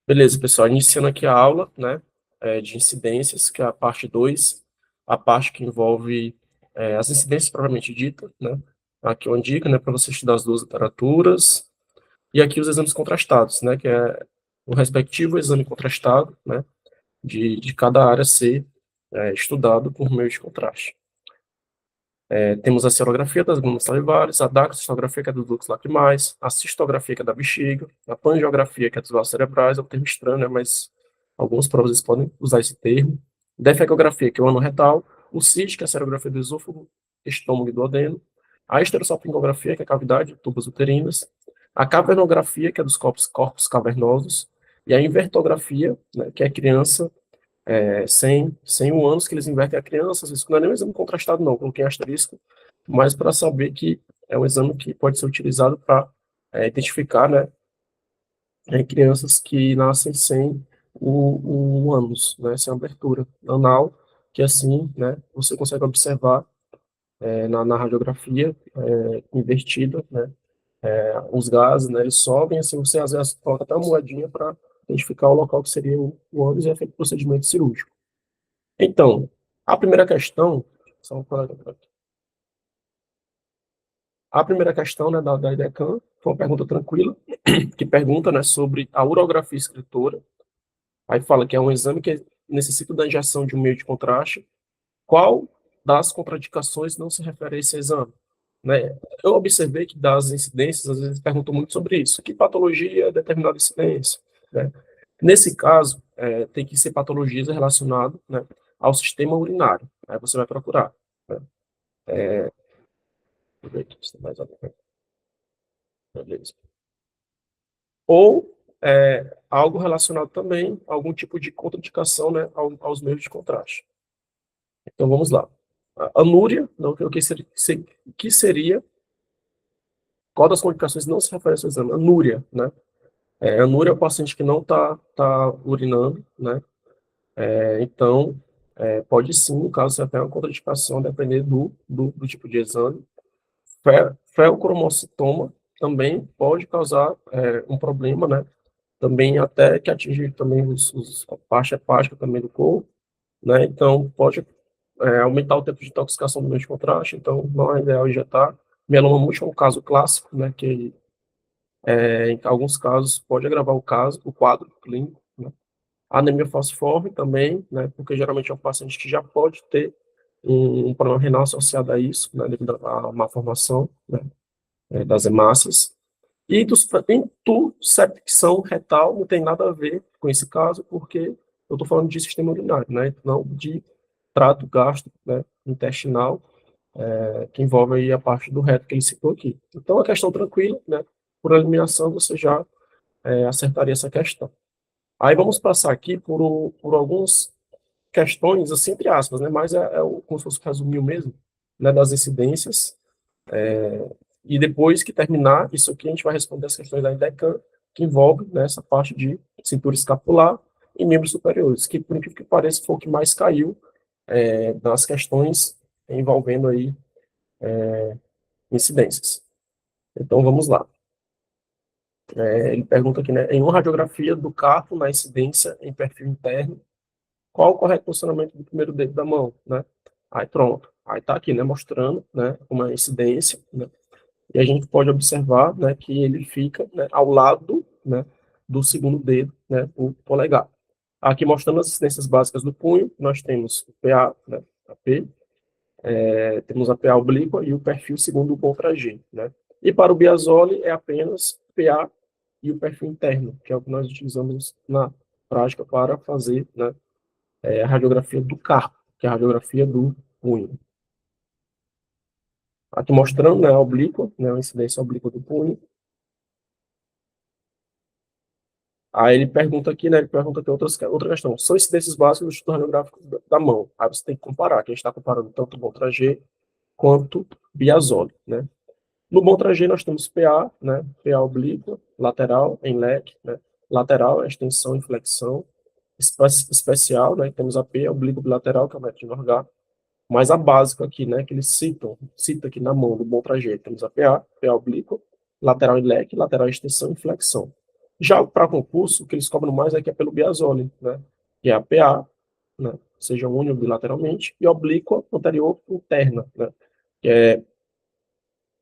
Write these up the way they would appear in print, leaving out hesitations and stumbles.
Beleza, pessoal, iniciando aqui a aula, né, de incidências, que é a parte 2, a parte que envolve as incidências propriamente dita, né, aqui uma dica, né, para você estudar as duas literaturas, e aqui os exames contrastados, né, que é o respectivo exame contrastado, né, de cada área ser estudado por meio de contraste. Temos a serografia das glândulas salivares, a daxilografia, que é dos ductos lacrimais, a cistografia, que é da bexiga, a pangiografia, que é dos vasos cerebrais, é um termo estranho, né, mas algumas provas eles podem usar esse termo, defecografia, que é o ano retal, o CID, que é a serografia do esôfago, estômago e duodeno, a esterossalpingografia, que é a cavidade, tubas uterinas, a cavernografia, que é dos corpos cavernosos, e a invertografia, né, que é criança 100 anos que eles invertem a criança, isso não é nem um exame contrastado, não, coloquei asterisco, mas para saber que é um exame que pode ser utilizado para identificar, né, crianças que nascem sem o ânus, né, sem abertura anal, que assim, né, você consegue observar na radiografia invertida, né, os gases, né, eles sobem, assim, você às vezes coloca até uma moedinha para identificar o local que seria o ânus e é feito procedimento cirúrgico. Então, a primeira questão, só um colega por aqui. A primeira questão, né, da IDECAM foi uma pergunta tranquila, que pergunta, né, sobre a urografia escritora. Aí fala que é um exame que necessita da injeção de um meio de contraste. Qual das contraindicações não se refere a esse exame? Né? Eu observei que das incidências, às vezes perguntam muito sobre isso. Que patologia é determinada incidência? Né? Nesse caso, tem que ser patologias relacionadas, né, ao sistema urinário. Aí você vai procurar. Né? Deixa eu ver aqui se tem mais alguma coisa. Beleza. Ou algo relacionado também a algum tipo de contraindicação, né, aos meios de contraste. Então vamos lá. A anúria, não, que seria, qual das contraindicações não se refere ao exame? Anúria, né? Anúria é o paciente que não tá urinando, né? Então, pode sim, no caso, você tem uma contraindicação, depender do tipo de exame. Feocromocitoma também pode causar um problema, né? Também até que atinge também a parte hepática também do corpo, né? Então, pode aumentar o tempo de intoxicação do meio de contraste, então não é ideal injetar. Mieloma múltiplo é um caso clássico, né? Que em alguns casos pode agravar o quadro clínico, né? Anemia falciforme também, né? Porque geralmente é um paciente que já pode ter um problema renal associado a isso, né? Devido à má formação, né, das hemácias. E intussecção retal não tem nada a ver com esse caso, porque eu estou falando de sistema urinário, né? Não de trato gástrico, né, intestinal, que envolve aí a parte do reto que ele citou aqui. Então, a questão tranquila, né? Por eliminação, você já acertaria essa questão. Aí vamos passar aqui por algumas questões, assim, entre aspas, né? Mas como se fosse um resuminho mesmo, né, das incidências. E depois que terminar isso aqui, a gente vai responder as questões da INDECAM, que envolve, né, essa parte de cintura escapular e membros superiores, que, por incrível que pareça, foi o que mais caiu nas questões envolvendo aí incidências. Então, vamos lá. Ele pergunta aqui, né, em uma radiografia do carpo na incidência em perfil interno, qual o correto posicionamento do primeiro dedo da mão, né? Aí pronto. Aí tá aqui, né, mostrando, né, uma incidência, né? E a gente pode observar, né, que ele fica, né, ao lado, né, do segundo dedo, né, o polegar. Aqui mostrando as incidências básicas do punho, nós temos o PA, né, a P, temos a PA oblíqua e o perfil segundo o Bontrager, né? E para o Biasoli é apenas PA e o perfil interno, que é o que nós utilizamos na prática para fazer, né, a radiografia do carpo, que é a radiografia do punho. Aqui mostrando, né, a oblíqua, né, a incidência oblíqua do punho. Aí ele pergunta aqui, né, ele pergunta aqui outra questão. São incidências básicas do estudo radiográfico da mão. Aí você tem que comparar, que a gente está comparando tanto o Bontrager quanto Biasoli, né? No Bontrager nós temos PA, né, PA oblíqua, lateral em leque, né, lateral é extensão e flexão, especial, né, temos a P oblíqua bilateral, que é o método de Norgard, mas a básica aqui, né, que eles cita aqui na mão do Bontrager, temos a PA, PA oblíqua, lateral em leque, lateral em extensão e flexão. Já para concurso, o que eles cobram mais é que é pelo Biasoli, né? Que é a PA, né? Seja único bilateralmente, e oblíqua anterior interna, né? Que,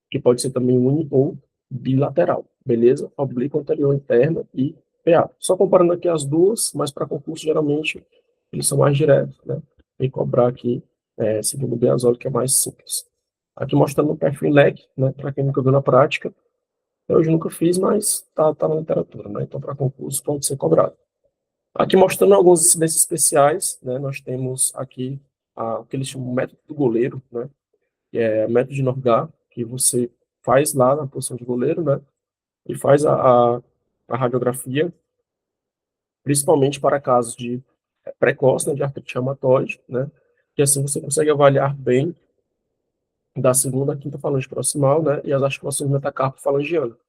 que pode ser também uni ou bilateral, beleza? Oblíqua anterior interna e PA. Só comparando aqui as duas, mas para concurso, geralmente, eles são mais diretos, né? E cobrar aqui, segundo o Biasoli, que é mais simples. Aqui mostrando o perfil leque, né? Para quem nunca viu na prática, eu hoje nunca fiz, mas tá na literatura, né? Então, para concurso, pode ser cobrado. Aqui mostrando alguns incidentes especiais, né? Nós temos aqui o que eles chamam de método do goleiro, né? Que é método de Norgard, que você faz lá na posição de goleiro, né? E faz a radiografia, principalmente para casos de precoce, né? De artrite reumatoide, né? Que assim você consegue avaliar bem da segunda à quinta falange proximal, né? E as articulações metacarpo-falangianas.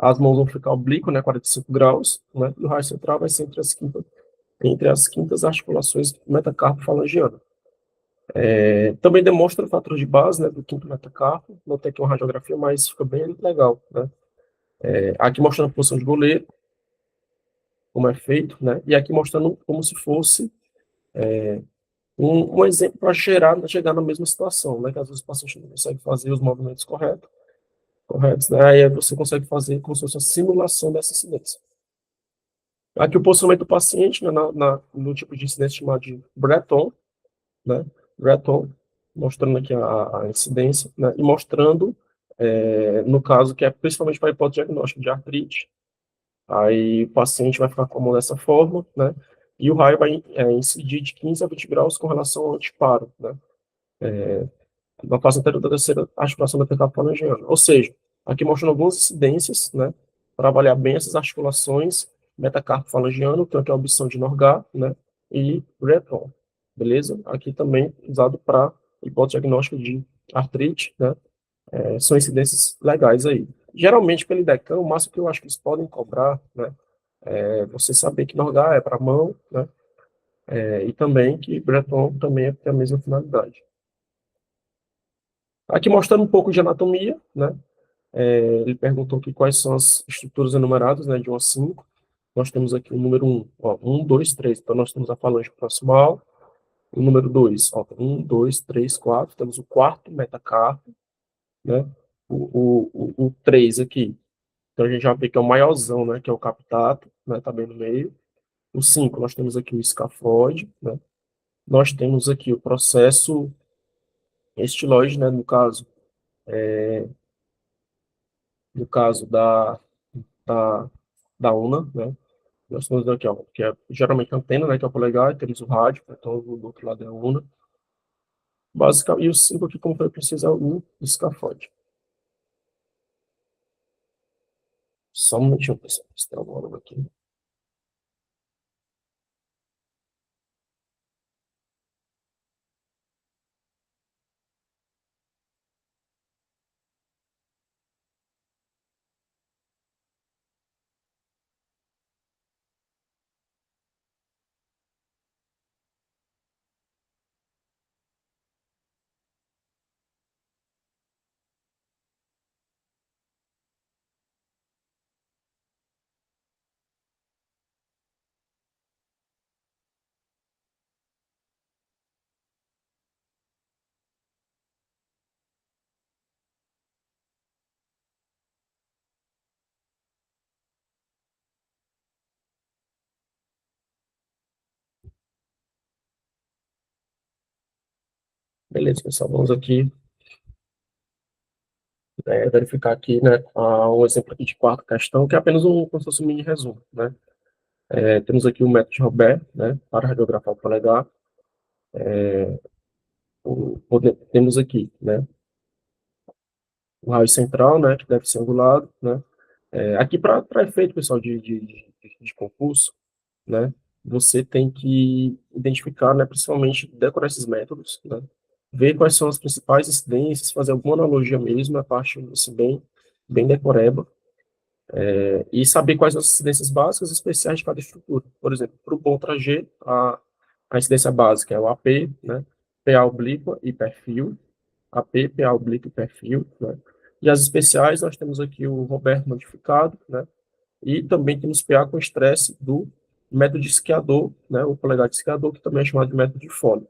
As mãos vão ficar oblíquas, né, 45 graus, né, e o raio central vai ser entre as quintas articulações metacarpo-falangiana. Também demonstra fatores de base, né, do quinto metacarpo, não tem aqui uma radiografia, mas fica bem legal, né. Aqui mostrando a posição de goleiro, como é feito, né, e aqui mostrando como se fosse um exemplo para chegar na mesma situação, né, que às vezes o paciente não consegue fazer os movimentos corretos, né, aí você consegue fazer como se fosse uma simulação dessa incidência. Aqui o posicionamento do paciente, né, no tipo de incidência chamado de Breton, né, Breton, mostrando aqui a incidência, né, e mostrando, no caso, que é principalmente para hipótese diagnóstica de artrite, aí o paciente vai ficar com a mão dessa forma, né, e o raio vai incidir de 15 a 20 graus com relação ao anteparo, né, na face anterior da terceira articulação da metatarsophalangeana. Ou seja, aqui mostrando algumas incidências, né, para avaliar bem essas articulações, metacarpo-falangiano, tanto a obstrução de Norgard, né, e Breton, beleza? Aqui também usado para hipótese diagnóstica de artrite, né, são incidências legais aí. Geralmente, pelo IDECAM, o máximo que eu acho que eles podem cobrar, né, é você saber que Norgard é para a mão, né, e também que Breton também tem a mesma finalidade. Aqui mostrando um pouco de anatomia, né? Ele perguntou aqui quais são as estruturas enumeradas, né, de 1 a 5. Nós temos aqui o número 1, ó, 1, 2, 3. Então, nós temos a falange proximal. O número 2, ó, 1, 2, 3, 4. Temos o quarto metacarpo, né? O 3 aqui. Então, a gente já vê que é o maiorzão, né, que é o captato, né, tá bem no meio. O 5, nós temos aqui o escafóide, né? Nós temos aqui o processo estiloide, né, no caso da, da UNA, né? Nós temos aqui, ó, que é geralmente a antena, né, que é o polegar, e temos o rádio, então do outro lado é a UNA. Basicamente, e o símbolo aqui, como foi preciso, é o escafode. Só um minutinho, pessoal, se tem alguma aqui. Beleza, pessoal, vamos aqui verificar aqui, né, um exemplo aqui de quarta questão, que é apenas como se fosse um mini resumo, né. Temos aqui o método de Robert, né, para radiografar o polegar. Temos aqui, né, o raio central, né, que deve ser angulado, né. Aqui para efeito, pessoal, de concurso, né, você tem que identificar, né, principalmente decorar esses métodos, né, ver quais são as principais incidências, fazer alguma analogia mesmo, a parte assim, bem decoreba, e saber quais são as incidências básicas e especiais de cada estrutura. Por exemplo, para o bom trajeto, a incidência básica é o AP, né, PA oblíqua e perfil, AP, PA oblíqua e perfil, né, e as especiais nós temos aqui o Roberto modificado, né, E também temos PA com estresse do método de esquiador, né, o polegar de esquiador, que também é chamado de método de Foley.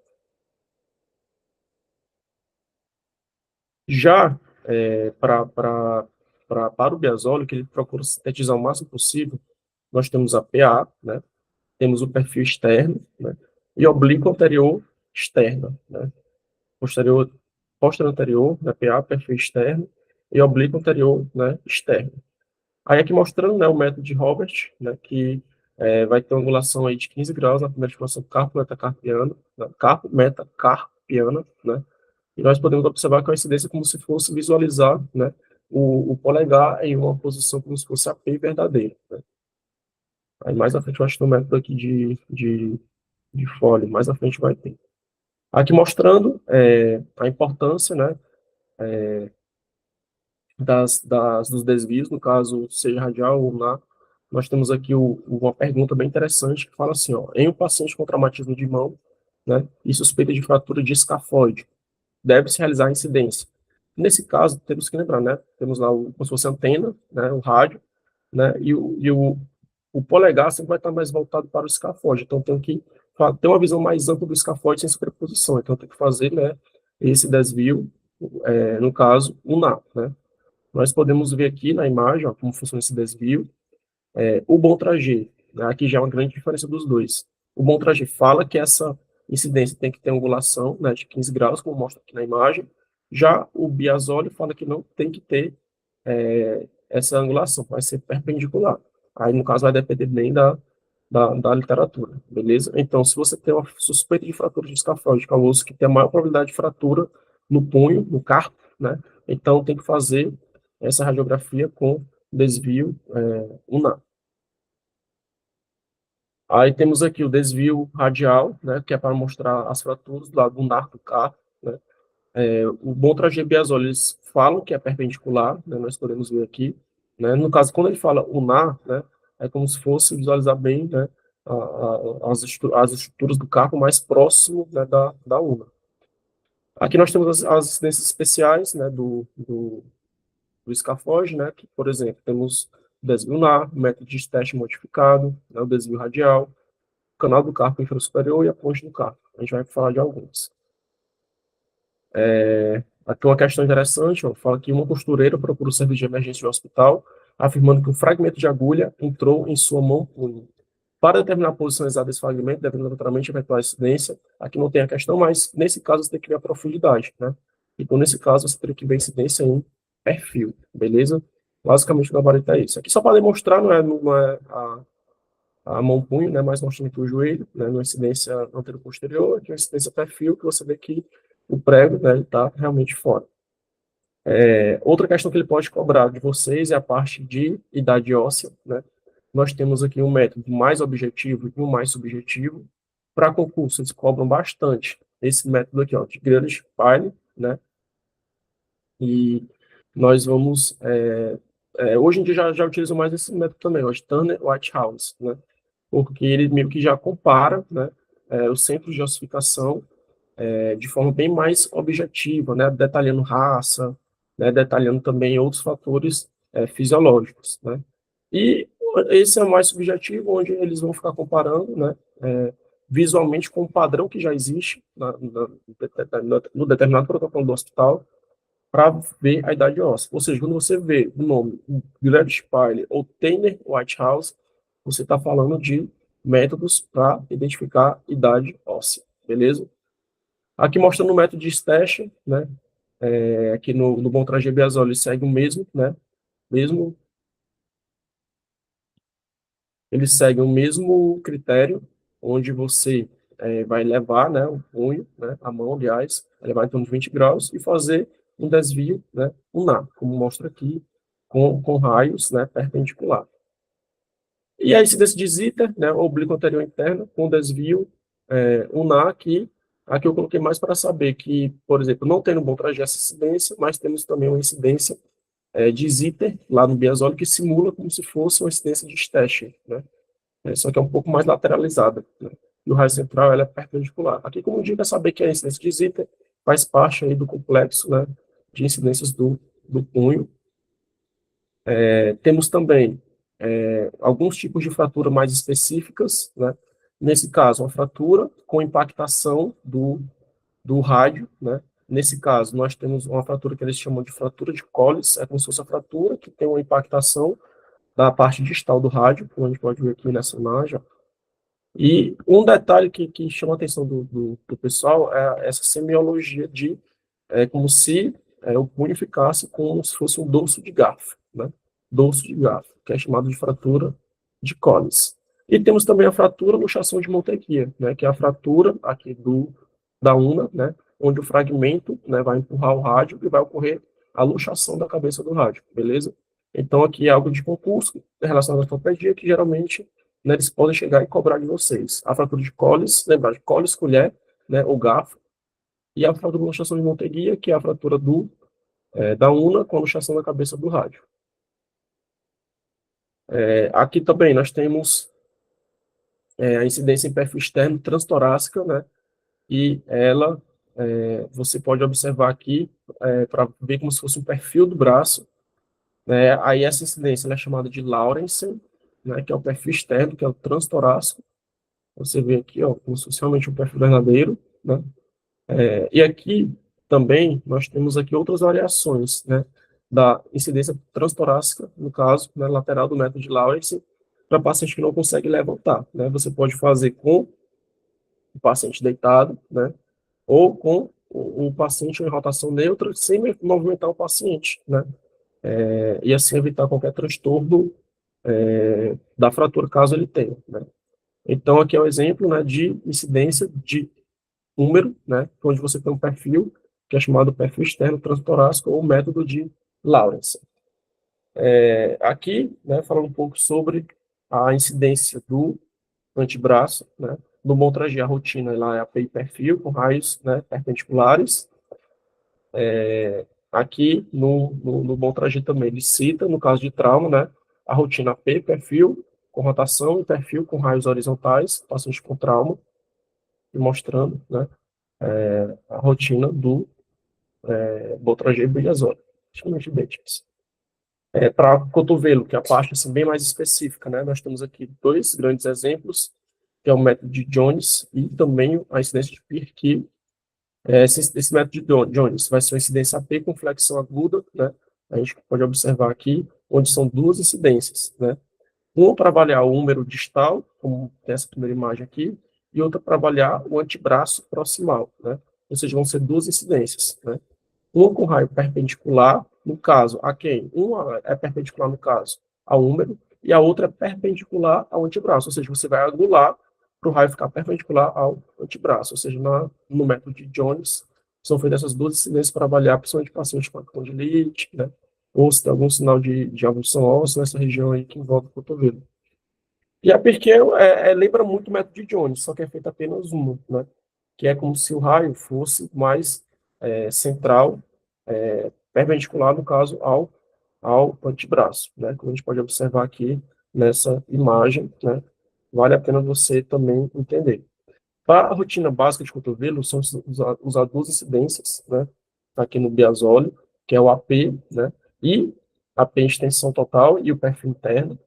Já para o Biasoli, que ele procura sintetizar o máximo possível, nós temos a PA, né, temos o perfil externo, né, e oblíqua anterior externa, né, posterior, posterior anterior, né, PA, perfil externo, e oblíqua anterior, né, externo. Aí aqui mostrando, né, o método de Robert, né, que vai ter uma angulação aí de 15 graus na primeira estimação carpo-metacarpiana, né, carpo-metacarpiana, né, e nós podemos observar que a incidência é como se fosse visualizar, né, o polegar em uma posição como se fosse a P verdadeira, né. Aí mais à frente eu acho que no método aqui de Foley, mais à frente vai ter. Aqui mostrando a importância, né, dos desvios, no caso, seja radial ou lunar. Nós temos aqui uma pergunta bem interessante que fala assim, ó, em um paciente com traumatismo de mão, né, e suspeita de fratura de escafoide, deve-se realizar a incidência. Nesse caso, temos que lembrar, né, temos lá como se fosse a antena, né, o rádio, né, o polegar sempre vai estar mais voltado para o escafoide, então tem que ter uma visão mais ampla do escafoide sem sobreposição, então tem que fazer, né, esse desvio, no caso, lunar, né. Nós podemos ver aqui na imagem, ó, como funciona esse desvio. O bom trajet, né, aqui já é uma grande diferença dos dois. O bom trajet fala que essa incidência tem que ter angulação, né, de 15 graus, como mostra aqui na imagem. Já o Biasoli fala que não tem que ter essa angulação, vai ser perpendicular. Aí, no caso, vai depender bem da literatura, beleza? Então, se você tem uma suspeita de fratura de escafóide caloso, que tem a maior probabilidade de fratura no punho, no carpo, né? Então, tem que fazer essa radiografia com desvio UNA. Aí temos aqui o desvio radial, né, que é para mostrar as fraturas do lado do narco do carpo, né? O Bontrager-Biasoli, eles falam que é perpendicular, né, nós podemos ver aqui, né, no caso, quando ele fala unar, né, é como se fosse visualizar bem, né, as estruturas do carpo mais próximo, né, da una. Aqui nós temos as incidências especiais, né, do escafoide, né, que, por exemplo, temos o desvio unar, o método de teste modificado, né, o desvio radial, o canal do carpo infrasuperior e a ponte do carpo. A gente vai falar de alguns. Aqui uma questão interessante, ó, fala que uma costureira procura o serviço de emergência do hospital, afirmando que um fragmento de agulha entrou em sua mão punho. Para determinar a posição exata desse fragmento, devendo naturalmente eventual incidência, aqui não tem a questão, mas nesse caso você tem que ver a profundidade, né? Então, nesse caso, você teria que ver a incidência em perfil, beleza? Basicamente, o gabarito é isso. Aqui só para demonstrar, não é a mão-punho, né, mas mostrando aqui o joelho, né, numa incidência anterior-posterior, aqui uma incidência perfil, que você vê que o prego, né, está realmente fora. Outra questão que ele pode cobrar de vocês é a parte de idade óssea, né? Nós temos aqui um método mais objetivo e um mais subjetivo. Para concurso, eles cobram bastante esse método aqui, ó, de Grealish-Pyle, né? E nós vamos... hoje em dia já utilizam mais esse método também, ó, de Turner-Whitehouse, né? Porque ele meio que já compara, né, os centros de ossificação de forma bem mais objetiva, né, detalhando raça, né, detalhando também outros fatores fisiológicos, né. E esse é o mais subjetivo, onde eles vão ficar comparando, né, visualmente com o padrão que já existe no determinado protocolo do hospital para ver a idade óssea. Ou seja, quando você vê o nome Gladys Spiley ou Tanner Whitehouse, você está falando de métodos para identificar idade óssea, beleza? Aqui mostrando o método de Stash, né? Aqui no Bontrager Biasol ele segue o mesmo, né? Mesmo, ele segue o mesmo critério, onde você vai levar, né, o punho, né, a mão, aliás, vai levar em torno de 20 graus e fazer um desvio, né, unar, como mostra aqui, com raios, né, perpendicular. E aí, se de zíper, né, oblíquo anterior interno, com desvio unar aqui eu coloquei mais para saber que, por exemplo, não tem no bom trajeto essa incidência, mas temos também uma incidência de zíper lá no Biasoli que simula como se fosse uma incidência de Stasher, né? Só que é um pouco mais lateralizada, né? E o raio central ela é perpendicular. Aqui, como dica, é saber que a incidência de zíper faz parte aí do complexo, né, de incidências do punho. Temos também alguns tipos de fratura mais específicas, né? Nesse caso, uma fratura com impactação do rádio, né? Nesse caso, nós temos uma fratura que eles chamam de fratura de Colles, é como se fosse a fratura que tem uma impactação da parte distal do rádio, como a gente pode ver aqui nessa imagem. E um detalhe que chama a atenção do pessoal é essa semiologia de como se o punho ficasse como se fosse um dorso de garfo, né? Dorso de garfo, que é chamado de fratura de Colles. E temos também a fratura luxação de Monteguia, né? Que é a fratura aqui da una, né? Onde o fragmento, né, vai empurrar o rádio e vai ocorrer a luxação da cabeça do rádio, beleza? Então aqui é algo de concurso relacionado à ortopedia que geralmente, né, eles podem chegar e cobrar de vocês. A fratura de Colles, lembrar de Colles, colher, né, ou garfo, e a fratura de luxação de Monteguia, que é a fratura da una com a luxação da cabeça do rádio. Aqui também nós temos a incidência em perfil externo transtorácica, né? E ela, você pode observar aqui, para ver como se fosse um perfil do braço, né? Aí essa incidência ela é chamada de Lawrence, né? Que é o perfil externo, que é o transtorácico. Você vê aqui, ó, como se fosse realmente um perfil verdadeiro, né? E aqui também nós temos aqui outras variações, né, da incidência transtorácica, no caso, né, lateral do método de Lawrence, para paciente que não consegue levantar, né? Você pode fazer com o paciente deitado, né, ou com o paciente em rotação neutra, sem movimentar o paciente, né? E assim evitar qualquer transtorno da fratura, caso ele tenha, né? Então, aqui é um exemplo, né, de incidência de número, né, onde você tem um perfil, que é chamado perfil externo transtorácico, ou método de Lawrence. Aqui, né, falando um pouco sobre a incidência do antebraço, né, no Montragé, a rotina lá é a PI perfil, com raios, né, perpendiculares. Aqui, no Montragé também, ele cita, no caso de trauma, né, a rotina P perfil, com rotação, e perfil com raios horizontais, paciente com trauma, e mostrando, né, a rotina do Montragé e Briazoli, praticamente idênticas. Para cotovelo, que é a parte assim, bem mais específica, né? Nós temos aqui dois grandes exemplos, que é o método de Jones e também a incidência de Pierre. Esse método de Jones vai ser uma incidência AP com flexão aguda, né? A gente pode observar aqui, onde são duas incidências, né? Uma para avaliar o húmero distal, como tem essa primeira imagem aqui, e outra para avaliar o antebraço proximal, né? Ou seja, vão ser duas incidências, né? Uma com raio perpendicular, no caso, a quem? Uma é perpendicular, no caso, ao húmero, e a outra é perpendicular ao antebraço, ou seja, você vai anular para o raio ficar perpendicular ao antebraço, ou seja, no método de Jones, são feitas essas duas incidências para avaliar, principalmente pacientes com condilite, né, ou se tem algum sinal de avulsão óssea nessa região aí que envolve o cotovelo. E a Perkel lembra muito o método de Jones, só que é feita apenas uma, né? Que é como se o raio fosse mais central, perpendicular, no caso, ao antebraço, né? Como a gente pode observar aqui nessa imagem, né? Vale a pena você também entender. Para a rotina básica de cotovelo, são usadas duas incidências, né? Aqui no Biasoli, que é o AP, né? E AP em extensão total e o perfil interno.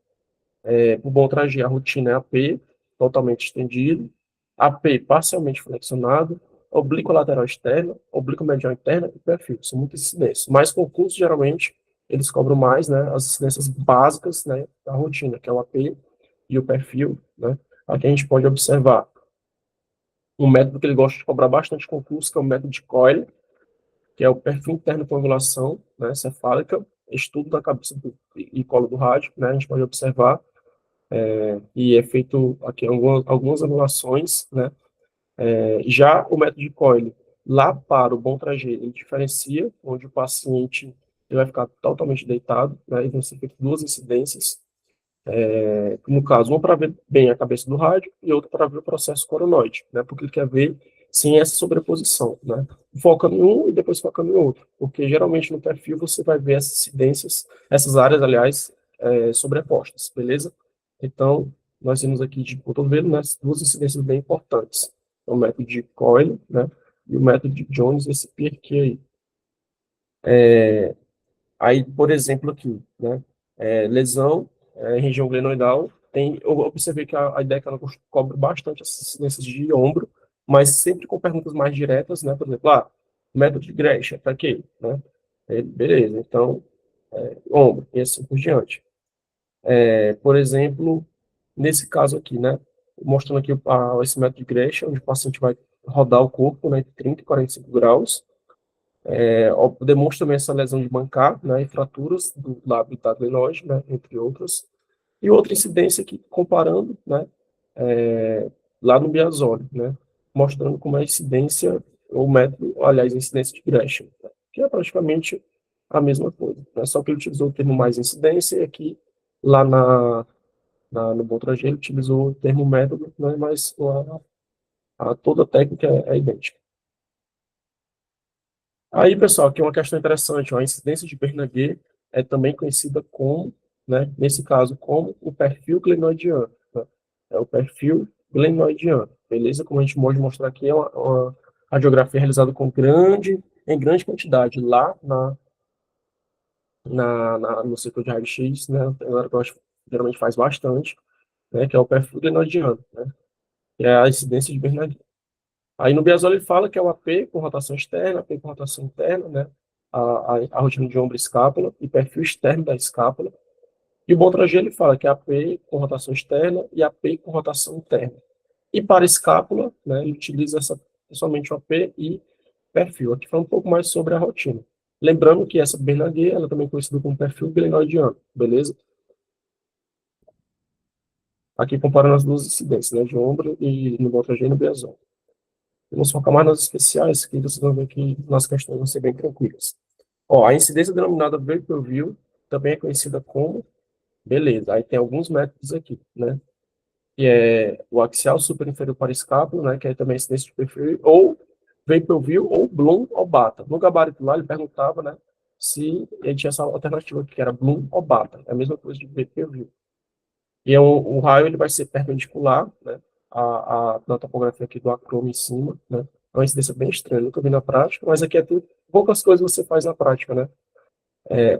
O bom traje, a rotina é AP, totalmente estendido, AP parcialmente flexionado, oblíqua lateral externa, oblíqua medial interna e perfil. São muitas incidências. Mas concursos, geralmente, eles cobram mais, né, as incidências básicas, né, da rotina, que é o AP e o perfil, né. Aqui a gente pode observar um método que ele gosta de cobrar bastante concurso, que é o método de Coyle, que é o perfil interno com angulação, né, cefálica, estudo da cabeça e colo do rádio, né, a gente pode observar e é feito aqui algumas anulações, né? Já o método de Coyle, lá para o bom trajeto, ele diferencia, onde o paciente ele vai ficar totalmente deitado, né? E vão ser feitas duas incidências, no caso, uma para ver bem a cabeça do rádio e outra para ver o processo coronoide, né? Porque ele quer ver sem essa sobreposição, né? Focando em um e depois focando em outro, porque geralmente no perfil você vai ver essas incidências, essas áreas, aliás, sobrepostas, beleza? Então, nós temos aqui de cotovelo, né, duas incidências bem importantes. O método de Coyle, né, e o método de Jones, esse PRQ aí. Aí, por exemplo, aqui, né, lesão em região glenoidal, eu observei que a IDEC ela cobre bastante essas incidências de ombro, mas sempre com perguntas mais diretas, né? Por exemplo, método de Gresha, para quê? Né? Beleza, então, ombro, e assim por diante. Por exemplo, nesse caso aqui, né? Mostrando aqui esse método de Gresha, onde o paciente vai rodar o corpo, né, entre 30 e 45 graus, demonstra também essa lesão de mancar, né, e fraturas do lábio da adenoide, né, entre outras. E outra incidência aqui, comparando, né, é, lá no Biasoli, né, mostrando como é a incidência, ou método, aliás, a incidência de Gresham, né, que é praticamente a mesma coisa, né, só que ele utilizou o termo mais incidência, e aqui, lá no Bontrager, ele utilizou o termo método, né, mas toda a técnica é idêntica. Aí, pessoal, aqui é uma questão interessante, ó, a incidência de Bernagé é também conhecida como, né, nesse caso, como o perfil glenoidiano. Né? É o perfil glenoidiano, beleza? Como a gente pode mostrar aqui, é uma radiografia realizada em grande quantidade lá no setor de raio-x, né? É uma que geralmente faz bastante, né, que é o perfil glenoidiano, né? Que é a incidência de Bernagé. Aí no Biasol ele fala que é o AP com rotação externa, AP com rotação interna, né? A rotina de ombro e escápula e perfil externo da escápula. E o Bontrager ele fala que é AP com rotação externa e AP com rotação interna. E para escápula, né, ele utiliza somente o AP e perfil. Aqui fala um pouco mais sobre a rotina. Lembrando que essa Bernagé, ela também é conhecida como perfil glenoidiano, beleza? Aqui comparando as duas incidências, né, de ombro e no Bontrager e no Biasol. Vamos focar mais nas especiais, que vocês vão ver que nas questões vão ser bem tranquilas. Ó, a incidência denominada Vapor View também é conhecida como, beleza, aí tem alguns métodos aqui, né? Que é o axial superinferior para escápula, né? Que é também a incidência de perfil, ou Vapor View, ou Bloom ou Bata. No gabarito lá, ele perguntava, né? Se ele tinha essa alternativa aqui, que era Bloom ou Bata. É a mesma coisa de Vapor View. E o raio ele vai ser perpendicular, né, na topografia aqui do acroma em cima, né? É uma incidência bem estranha, nunca vi na prática, mas aqui é tudo, poucas coisas você faz na prática, né?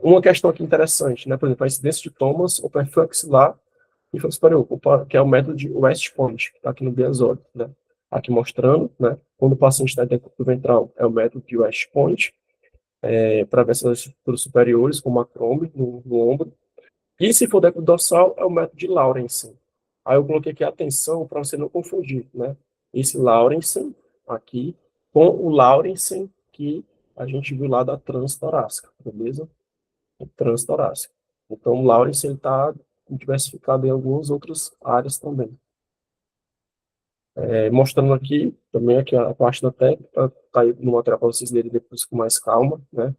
Uma questão aqui interessante, né? Por exemplo, a incidência de Thomas ou perfil axilar infrasuperior, que é o método de West Point, que está aqui no Biasoli, né? Aqui mostrando, né? Quando o paciente está decúbito ventral, é o método de West Point, para ver essas estruturas superiores, como a acrome no ombro. E se for decúbito dorsal, é o método de Lawrence. Aí eu coloquei aqui a atenção para você não confundir, né? Esse Lawrence aqui com o Lawrence que a gente viu lá da transtorácica, beleza? Transtorácica. Então, o Lawrence está diversificado em algumas outras áreas também. Mostrando aqui, também aqui a parte da técnica, tá aí no material para vocês lerem depois com mais calma, né?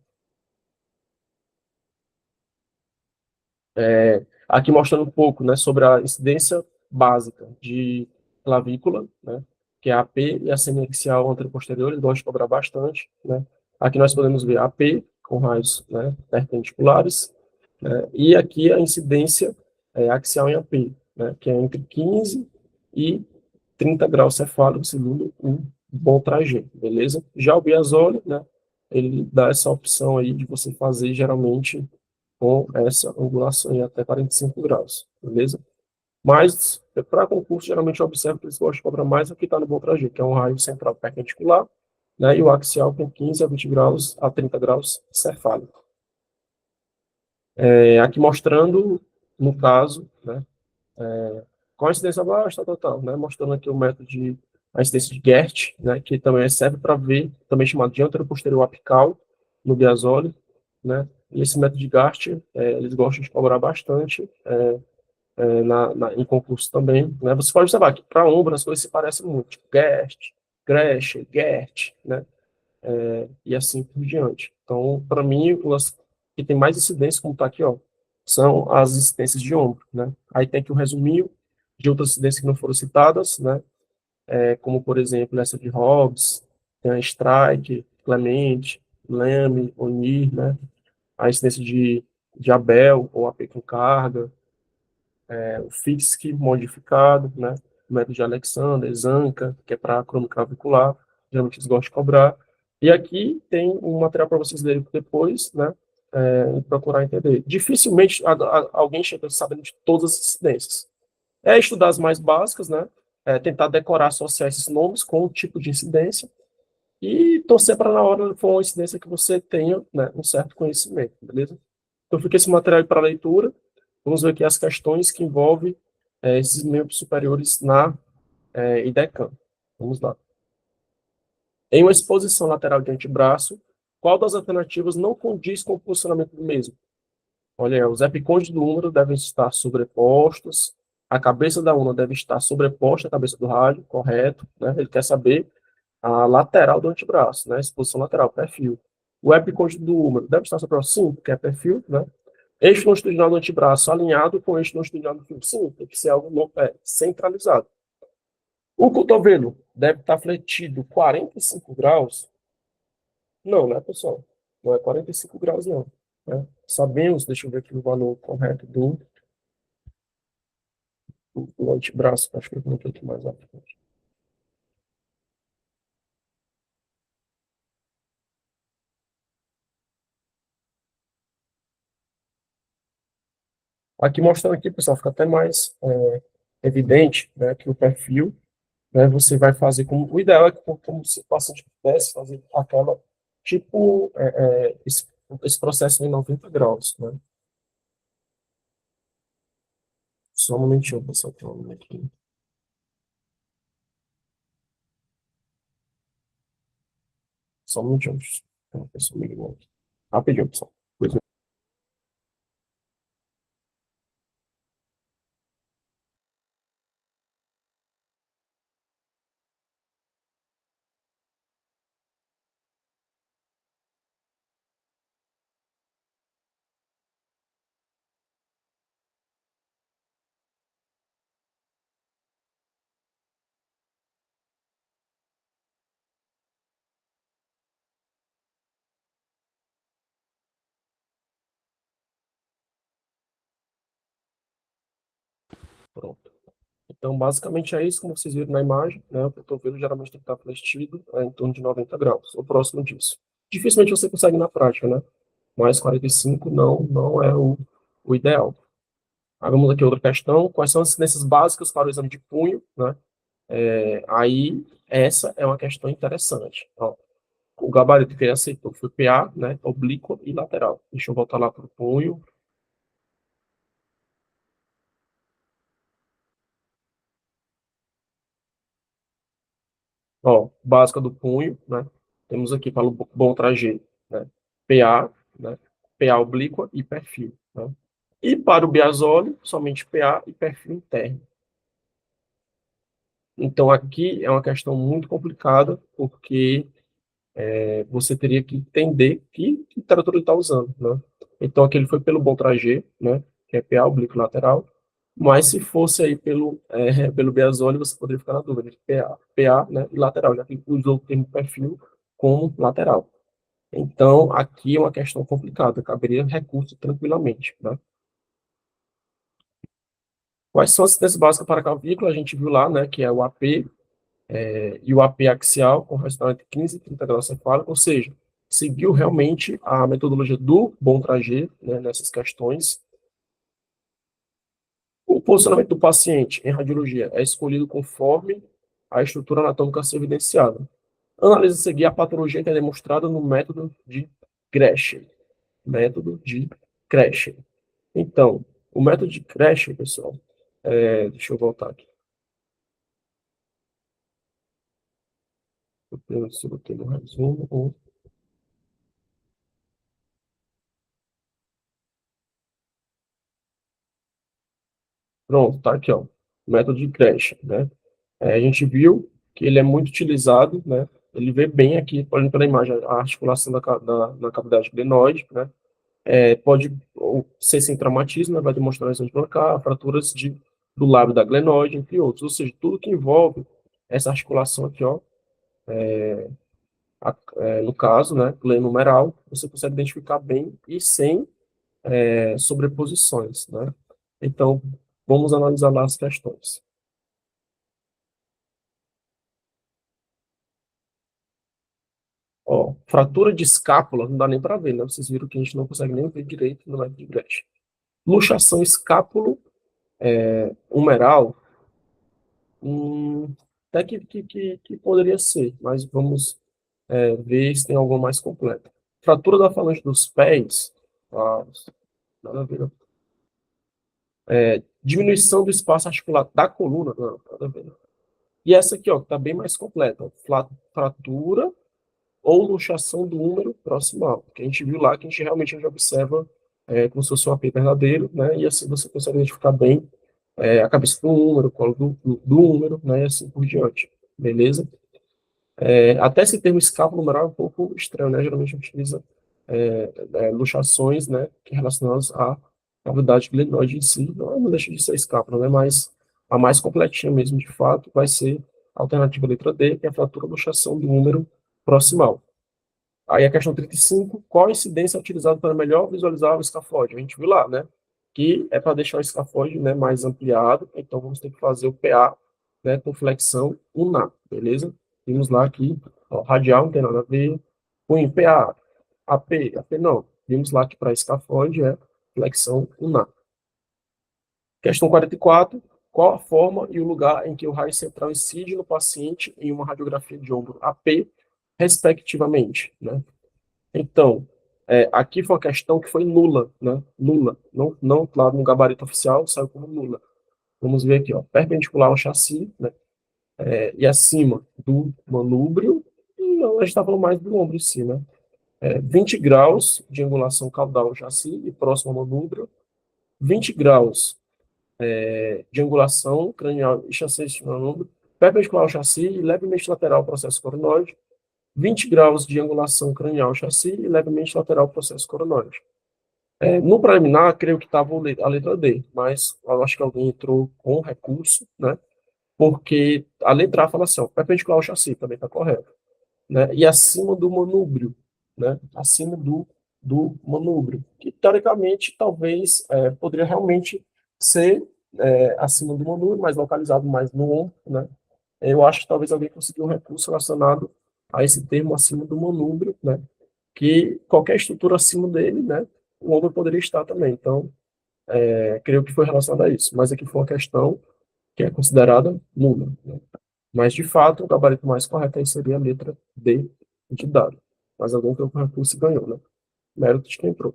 Aqui mostrando um pouco, né, sobre a incidência básica de clavícula, né, que é a AP e a semiaxial anteroposterior, eles gostam de cobrar bastante, né. Aqui nós podemos ver a AP com raios, né, perpendiculares, né, e aqui a incidência axial em AP, né, que é entre 15 e 30 graus cefálicos, segundo o Bontrager, beleza? Já o Biasoli, né, ele dá essa opção aí de você fazer geralmente com essa angulação em até 45 graus, beleza? Mas, para concurso, geralmente eu observo que eles gostam de cobrar mais o que está no bom trajeto, que é um raio central perpendicular, né, e o axial com 15 a 20 graus a 30 graus cefálico. Aqui mostrando, no caso, né, com a incidência baixa, total, né, mostrando aqui o método de a incidência de Gert, né, que também serve para ver, também chamado de anteroposterior apical, no Biasoli, né, e esse método de Gart, eles gostam de cobrar bastante, em concurso também, né? Você pode observar que para ombro as coisas se parecem muito, tipo Gert, Grescher, Gert, né? E assim por diante. Então, para mim, as que tem mais incidência, como está aqui, ó, são as incidências de ombro, né? Aí tem aqui o resuminho de outras incidências que não foram citadas, né? Como, por exemplo, essa de Hobbes, tem a Strike, Clemente, Leme, Onir, né? A incidência de Abel, ou AP com carga, o FISC modificado, né? O método de Alexander, Zanca, que é para acromiclavicular, geralmente eles gostam de cobrar. E aqui tem um material para vocês lerem depois, né? e procurar entender. Dificilmente alguém chega sabendo de todas as incidências. É estudar as mais básicas, né? Tentar decorar, associar esses nomes com o tipo de incidência e torcer para na hora for uma incidência que você tenha, né, um certo conhecimento, beleza? Então fica esse material para leitura. Vamos ver aqui as questões que envolvem esses membros superiores na IDECAM. Vamos lá. Em uma exposição lateral de antebraço, qual das alternativas não condiz com o posicionamento do mesmo? Olha, os epicôndios do húmero devem estar sobrepostos, a cabeça da urna deve estar sobreposta à cabeça do rádio, correto, né? Ele quer saber a lateral do antebraço, né? Exposição lateral, perfil. O epicôndilo do húmero deve estar sobreposto, sim, porque é perfil, né? Eixo longitudinal do antebraço alinhado com o eixo longitudinal do fio, sim, tem que ser algo centralizado. O cotovelo deve estar fletido 45 graus? Não, né, pessoal? Não é 45 graus, não. Né? Sabemos, deixa eu ver aqui o valor correto do antebraço, acho que eu coloquei aqui mais à frente. Aqui mostrando aqui, pessoal, fica até mais evidente, né, que o perfil, né, você vai fazer como, o ideal é como se o paciente pudesse fazer aquela, tipo, esse processo em 90 graus, né? Só um momentinho, pessoal, que eu aqui. Só um minutinho. Pessoal, me ligou aqui. Rapidinho, pessoal. Pronto. Então, basicamente é isso, como vocês viram na imagem, né? O cotovelo geralmente tem que estar flexível em torno de 90 graus, ou próximo disso. Dificilmente você consegue na prática, né? Mas 45 não é o ideal. Aí vamos aqui outra questão. Quais são as incidências básicas para o exame de punho, né? Aí, essa é uma questão interessante. Ó, o gabarito que ele aceitou foi PA, né? Oblíqua e lateral. Deixa eu voltar lá para o punho. Ó, básica do punho, né? Temos aqui para o bom trajeto, né? PA, né? PA oblíqua e perfil, né? E para o Biasoli, somente PA e perfil interno. Então, aqui é uma questão muito complicada, porque você teria que entender que literatura ele está usando, né? Então, aqui ele foi pelo bom trajeto, né? Que é PA oblíquo lateral. Mas se fosse aí pelo Biasoli, você poderia ficar na dúvida de PA, né, e lateral, já que ele usou o termo perfil como lateral. Então, aqui é uma questão complicada, caberia recurso tranquilamente, né? Quais são as assistências básicas para a clavícula? A gente viu lá, né, que é o AP e o AP axial, com restaurante 15 e 30 graus cefálico, ou seja, seguiu realmente a metodologia do bom trajeto, né, nessas questões. O posicionamento do paciente em radiologia é escolhido conforme a estrutura anatômica a ser evidenciada. Analisa a seguir a patologia que é demonstrada no método de Gresham. Método de Gresham. Então, o método de Gresham, pessoal, deixa eu voltar aqui. Se eu botei no resumo. Pronto, tá aqui, ó. Método de Gresham, né? A gente viu que ele é muito utilizado, né? Ele vê bem aqui, olhando pela imagem, a articulação da cavidade glenoide, né? Pode ser sem traumatismo, né? Vai demonstrar lesão de bronquial, fraturas do lábio da glenoide, entre outros. Ou seja, tudo que envolve essa articulação aqui, ó, no caso, né, glenomeral, você consegue identificar bem e sem sobreposições, né? Então, vamos analisar lá as questões. Ó, fratura de escápula, não dá nem para ver, né? Vocês viram que a gente não consegue nem ver direito no método de Brecht. Luxação escápulo humeral, até que poderia ser, mas vamos ver se tem alguma mais completa. Fratura da falange dos pés, ah, nada a ver, não. Diminuição do espaço articular da coluna, não, nada a ver, não. E essa aqui, ó, que está bem mais completa, fratura ou luxação do húmero proximal, que a gente viu lá que a gente realmente observa como se fosse um AP verdadeiro, né? E assim você consegue identificar bem a cabeça do húmero, o colo do húmero, né? E assim por diante, beleza? Até esse termo escápulo numeral é um pouco estranho, né? Geralmente a gente utiliza luxações, né? Que relacionadas à cavidade glenoide em si, não deixa de ser escápula, né? Mas a mais completinha mesmo, de fato, vai ser a alternativa letra D, que é a fratura luxação do húmero proximal. Aí a questão 35, qual a incidência utilizada para melhor visualizar o escafóide? A gente viu lá, né? Que é para deixar o escafóide, né, mais ampliado, então vamos ter que fazer o PA, né, com flexão ulnar, beleza? Vimos lá que ó, radial não tem nada a ver, punho PA, AP não. Vimos lá que para escafóide é flexão ulnar. Questão 44, qual a forma e o lugar em que o raio central incide no paciente em uma radiografia de ombro AP, respectivamente, né? Então, aqui foi uma questão que foi nula, né? Nula. Não, claro, no gabarito oficial saiu como nula. Vamos ver aqui, ó, perpendicular ao chassi, né? E acima do manúbrio, e não, a gente está falando mais do ombro em si, né? 20 graus de angulação caudal ao chassi e próximo ao manúbrio, 20 graus de angulação cranial e chassi de manúbrio, perpendicular ao chassi e levemente lateral ao processo coronoide, 20 graus de angulação cranial chassi e levemente lateral ao processo coronoide. No preliminar, creio que estava a letra D, mas eu acho que alguém entrou com recurso, né? Porque a letra A fala assim, ó, perpendicular ao chassi, também está correto, né? E acima do manúbrio, né? Acima do manúbrio, que teoricamente talvez poderia realmente ser acima do manúbrio, mas localizado mais no ombro, né? Eu acho que talvez alguém conseguiu um recurso relacionado a esse termo acima do manúbrio, né? Que qualquer estrutura acima dele, né? O ombro poderia estar também. Então, creio que foi relacionado a isso. Mas aqui foi uma questão que é considerada nula, né? Mas, de fato, o gabarito mais correto aí seria a letra D de dado. Mas alguém que o recurso e ganhou, né? Mérito de quem entrou.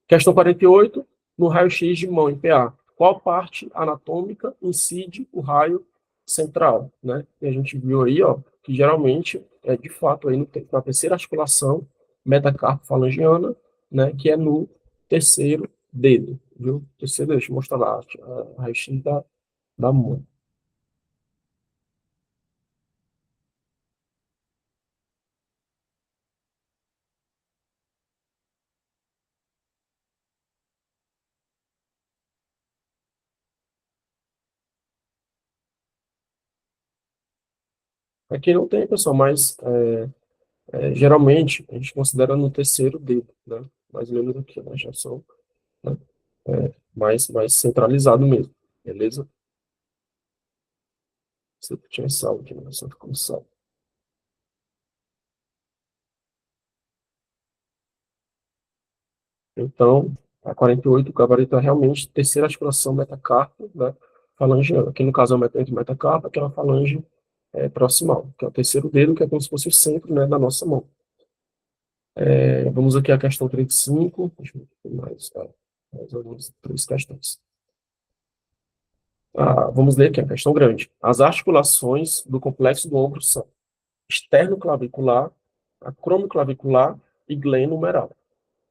Questão 48. No raio-x de mão em PA, qual parte anatômica incide o raio central, né? E a gente viu aí, ó, que geralmente é de fato aí na terceira articulação metacarpo-falangiana, né, que é no terceiro dedo, viu? Terceiro dedo, deixa eu mostrar lá, a raio-x da mão. Aqui não tem, pessoal, mas geralmente a gente considera no terceiro dedo, né? Mais ou menos aqui, né? Já são, né? Mais centralizado mesmo, beleza? Você tinha salvo aqui, né? Só ficou salvo. Então, a 48, o gabarito é realmente terceira articulação metacarpo, né? Falangiana. Aqui no caso é o entre metacarpo, aquela falange proximal, que é o terceiro dedo, que é como se fosse o centro, né, da nossa mão. Vamos aqui à questão 35. Deixa eu ver mais algumas três questões. Vamos ler aqui a questão grande. As articulações do complexo do ombro são externo-clavicular, acromioclavicular e glenohumeral.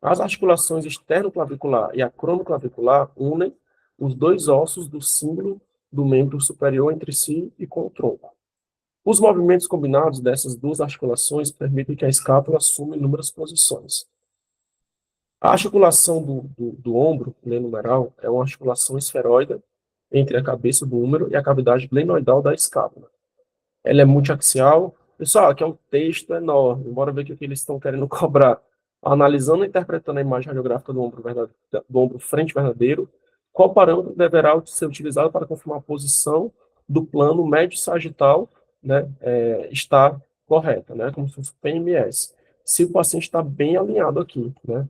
As articulações externo-clavicular e acromioclavicular unem os dois ossos do símbolo do membro superior entre si e com o tronco. Os movimentos combinados dessas duas articulações permitem que a escápula assuma inúmeras posições. A articulação do ombro glenohumeral é uma articulação esferoide entre a cabeça do húmero e a cavidade glenoidal da escápula. Ela é multiaxial. Pessoal, aqui é um texto enorme. Bora ver o que eles estão querendo cobrar. Analisando e interpretando a imagem radiográfica do ombro frente verdadeiro, qual parâmetro deverá ser utilizado para confirmar a posição do plano médio sagital, né, está correta, né? Como se fosse o PMS. Se o paciente está bem alinhado aqui, né?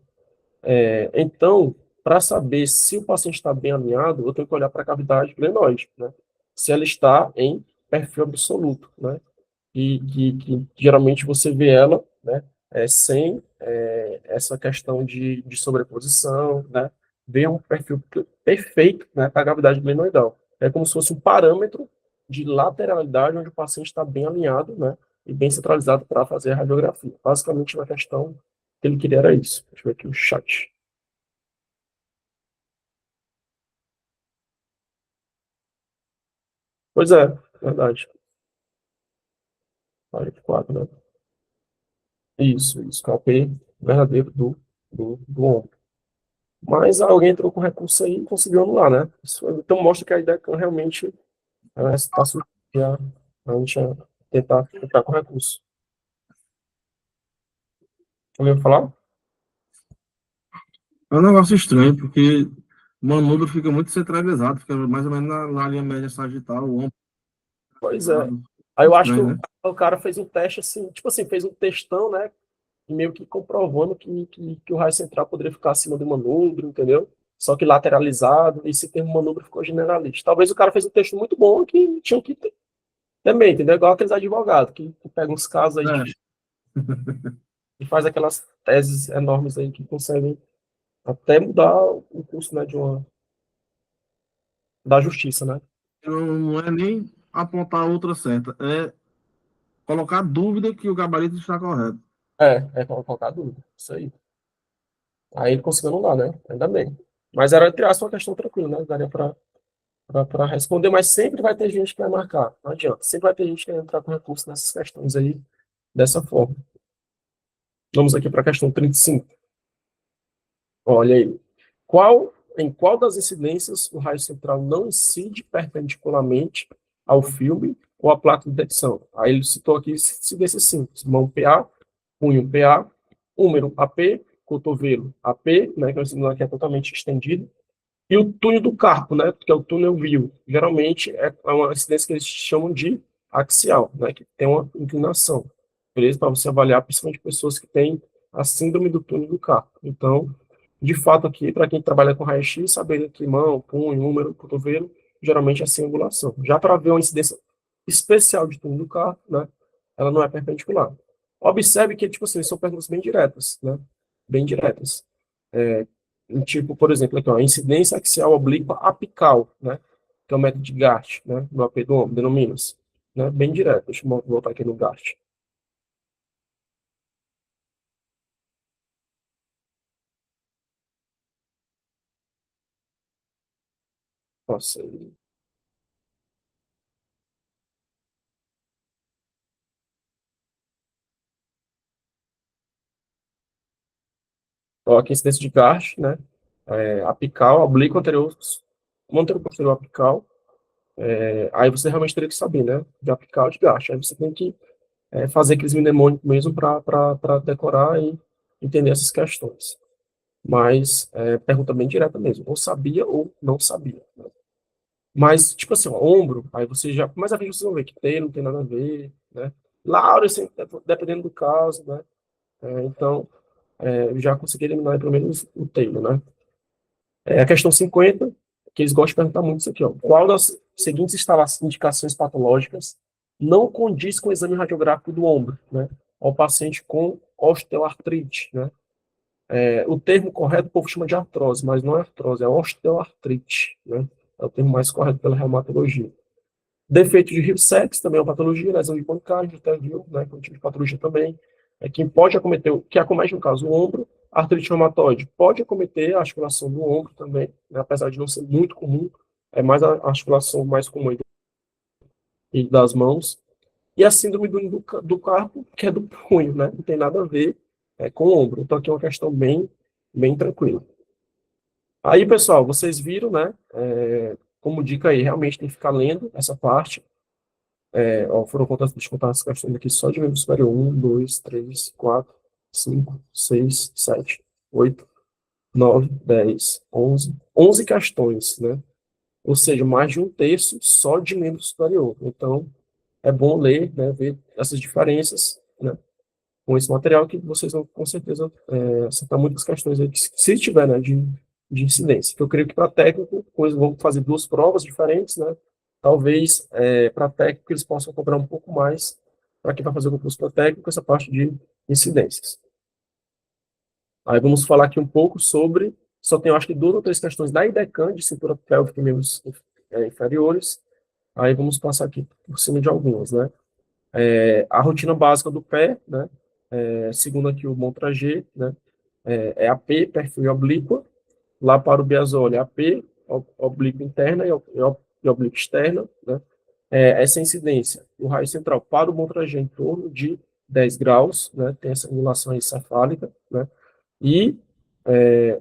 Então, para saber se o paciente está bem alinhado, eu tenho que olhar para a cavidade glenoide, né? Se ela está em perfil absoluto, né? Que geralmente você vê ela, né, sem essa questão de sobreposição, né, vê um perfil perfeito, né, para a gravidade glenoidal. É como se fosse um parâmetro de lateralidade onde o paciente está bem alinhado, né, e bem centralizado para fazer a radiografia. Basicamente, a questão que ele queria era isso. Deixa eu ver aqui o chat. Pois é, verdade. 44, né? Isso, que é o P verdadeiro do ombro. Mas alguém entrou com recurso aí e conseguiu anular, né? Então mostra que a IDECAN realmente está sujeita a gente tentar com recurso. Ouviu falar? É um negócio estranho, porque o manubro fica muito centralizado, fica mais ou menos na linha média sagital, o ombro Pois é. lado. Aí eu acho que Estranho, né? o cara fez um teste assim, tipo assim, fez um testão, né? Meio que comprovando que o raio central poderia ficar acima do manubro, entendeu? Só que lateralizado, e esse termo manubro ficou generalista. Talvez o cara fez um texto muito bom que tinha que ter também, entendeu? Igual aqueles advogados que pegam uns casos aí É, e faz aquelas teses enormes aí que conseguem até mudar o curso, né, da justiça, né? não é nem apontar a outra certa, é colocar dúvida que o gabarito está correto. É colocar dúvida, isso aí. Aí ele conseguiu anular, né? Ainda bem. Mas era, entre aspas, uma questão tranquila, né? Daria para responder, mas sempre vai ter gente que vai marcar, não adianta. Sempre vai ter gente que vai entrar com recurso nessas questões aí, dessa forma. Vamos aqui para a questão 35. Olha aí. Em qual das incidências o raio central não incide perpendicularmente ao filme ou à placa de detecção? Aí ele citou aqui incidências simples: mão PA, punho PA, húmero AP, cotovelo AP, né, que é uma que é totalmente estendido, e o túnel do carpo, né, que é o túnel vil. Geralmente é uma incidência que eles chamam de axial, né, que tem uma inclinação. Beleza? Para você avaliar, principalmente pessoas que têm a síndrome do túnel do carpo. Então, de fato, aqui, para quem trabalha com raio-x, saber que mão, punho, número, cotovelo, geralmente é sem angulação. Já para ver uma incidência especial de túnel do carpo, né, ela não é perpendicular. Observe que, tipo assim, são perguntas bem diretas, né, bem diretas. É, tipo, por exemplo, aqui, ó, incidência axial oblíqua apical, né, que é o método de Gart, né, no AP do ombro, denomina-se, né, bem direto. Deixa eu voltar aqui no Gart. Nossa, ó, aqui incidência de Gart, né, apical, oblíquo anterior, anterior posterior apical, aí você realmente teria que saber, né, de apical e de Gart. Aí você tem que fazer aqueles mnemônicos mesmo para decorar e entender essas questões. Mas pergunta bem direta mesmo, ou sabia ou não sabia, né? Mas, tipo assim, ó, ombro, aí você já, mais a frente vocês vão ver que tem, não tem nada a ver, né? Laura, assim, dependendo do caso, né? Então, eu já consegui eliminar pelo menos o termo, né? A questão 50, que eles gostam de perguntar muito isso aqui, ó. Qual das seguintes indicações patológicas não condiz com o exame radiográfico do ombro, né? Ao paciente com osteoartrite, né? O termo correto o povo chama de artrose, mas não é artrose, é osteoartrite, né? É o termo mais correto pela reumatologia. Defeito de Hill-Sachs também é uma patologia, lesão de pancreas, até viu, né? Que é um tipo de patologia também. Quem pode acometer, que acomete, no caso, o ombro, artrite reumatoide, pode acometer a articulação do ombro também, né? Apesar de não ser muito comum, é mais a articulação mais comum e das mãos. E a síndrome do carpo, que é do punho, né? Não tem nada a ver com o ombro. Então aqui é uma questão bem tranquila. Aí, pessoal, vocês viram, né? Como dica aí, realmente tem que ficar lendo essa parte. Ó, foram contadas, deixa eu contar as questões aqui só de membro superior. Um, dois, três, quatro, cinco, seis, sete, oito, nove, 10, 11. 11 questões, né? Ou seja, mais de um terço só de membro superior. Então, é bom ler, né, ver essas diferenças, né, com esse material que vocês vão, com certeza, acertar muitas questões aí, que se tiver, né, de incidência. Que eu creio que para técnico, pois vão fazer duas provas diferentes, né, talvez para técnico eles possam cobrar um pouco mais para quem vai fazer o concurso para técnico, essa parte de incidências. Aí vamos falar aqui um pouco sobre, só tem, eu acho que duas ou três questões da IDECAN, de cintura pélvica e membros inferiores, aí vamos passar aqui por cima de algumas, né? A rotina básica do pé, né? Segundo aqui o Montragé, né? É AP, perfil e oblíqua. Lá para o Biasoli, AP, oblíqua interna e oblíqua externa, né? Essa incidência, o raio central para o Montragé em torno de 10 graus, né? Tem essa angulação aí cefálica, né? E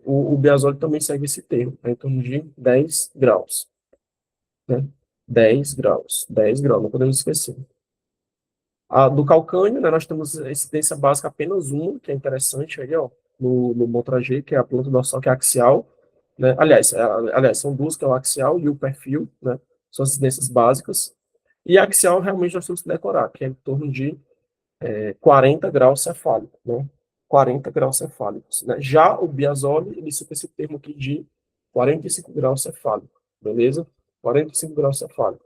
o Biasoli também segue esse termo, né? Em torno de 10 graus, né? 10 graus, não podemos esquecer. A do calcânio, né, nós temos a incidência básica apenas uma, que é interessante aí, ó, no Montragé, que é a planta dorsal, que é axial, né? Aliás, são duas, que é o axial e o perfil, né? São as incidências básicas. E a axial, realmente, nós temos que decorar, que é em torno de 40 graus cefálicos, né? 40 graus cefálicos, né? Já o Biasoli, ele cita esse termo aqui de 45 graus cefálicos, beleza? 45 graus cefálicos.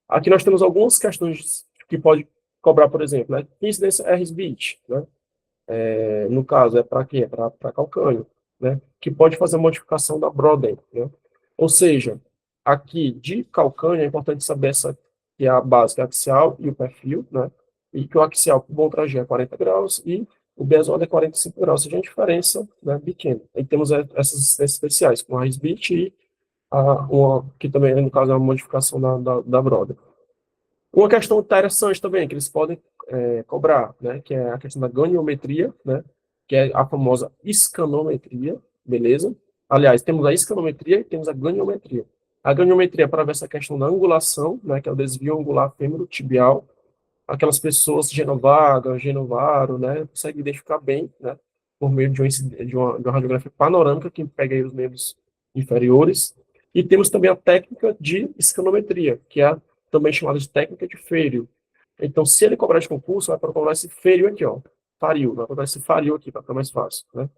Aqui nós temos algumas questões que pode cobrar, por exemplo, né? Que incidência RSBIT, né? No caso, é para quê? É para calcânio, né? Que pode fazer modificação da Broden, né? Ou seja, aqui de calcânio é importante saber essa que é a base axial e o perfil, né? E que o axial com bom trajeto é 40 graus e o Biasol é 45 graus, ou seja, a diferença, né, pequena. Aí temos essas assistências especiais com a RSBIT e que também, no caso, é uma modificação da Broden. Uma questão interessante também, que eles podem cobrar, né, que é a questão da goniometria, né, que é a famosa escanometria, beleza? Aliás, temos a escanometria e temos a goniometria. A goniometria é para ver essa questão da angulação, né, que é o desvio angular fêmuro-tibial. Aquelas pessoas genovagas, genovaro, né, conseguem identificar bem, né, por meio de uma radiografia panorâmica que pega aí os membros inferiores. E temos também a técnica de escanometria, que é também chamada de técnica de Féril. Então, se ele cobrar de concurso, vai cobrar esse Féril aqui, ó, Faril, vai cobrar esse Faril aqui, para ficar mais fácil, né?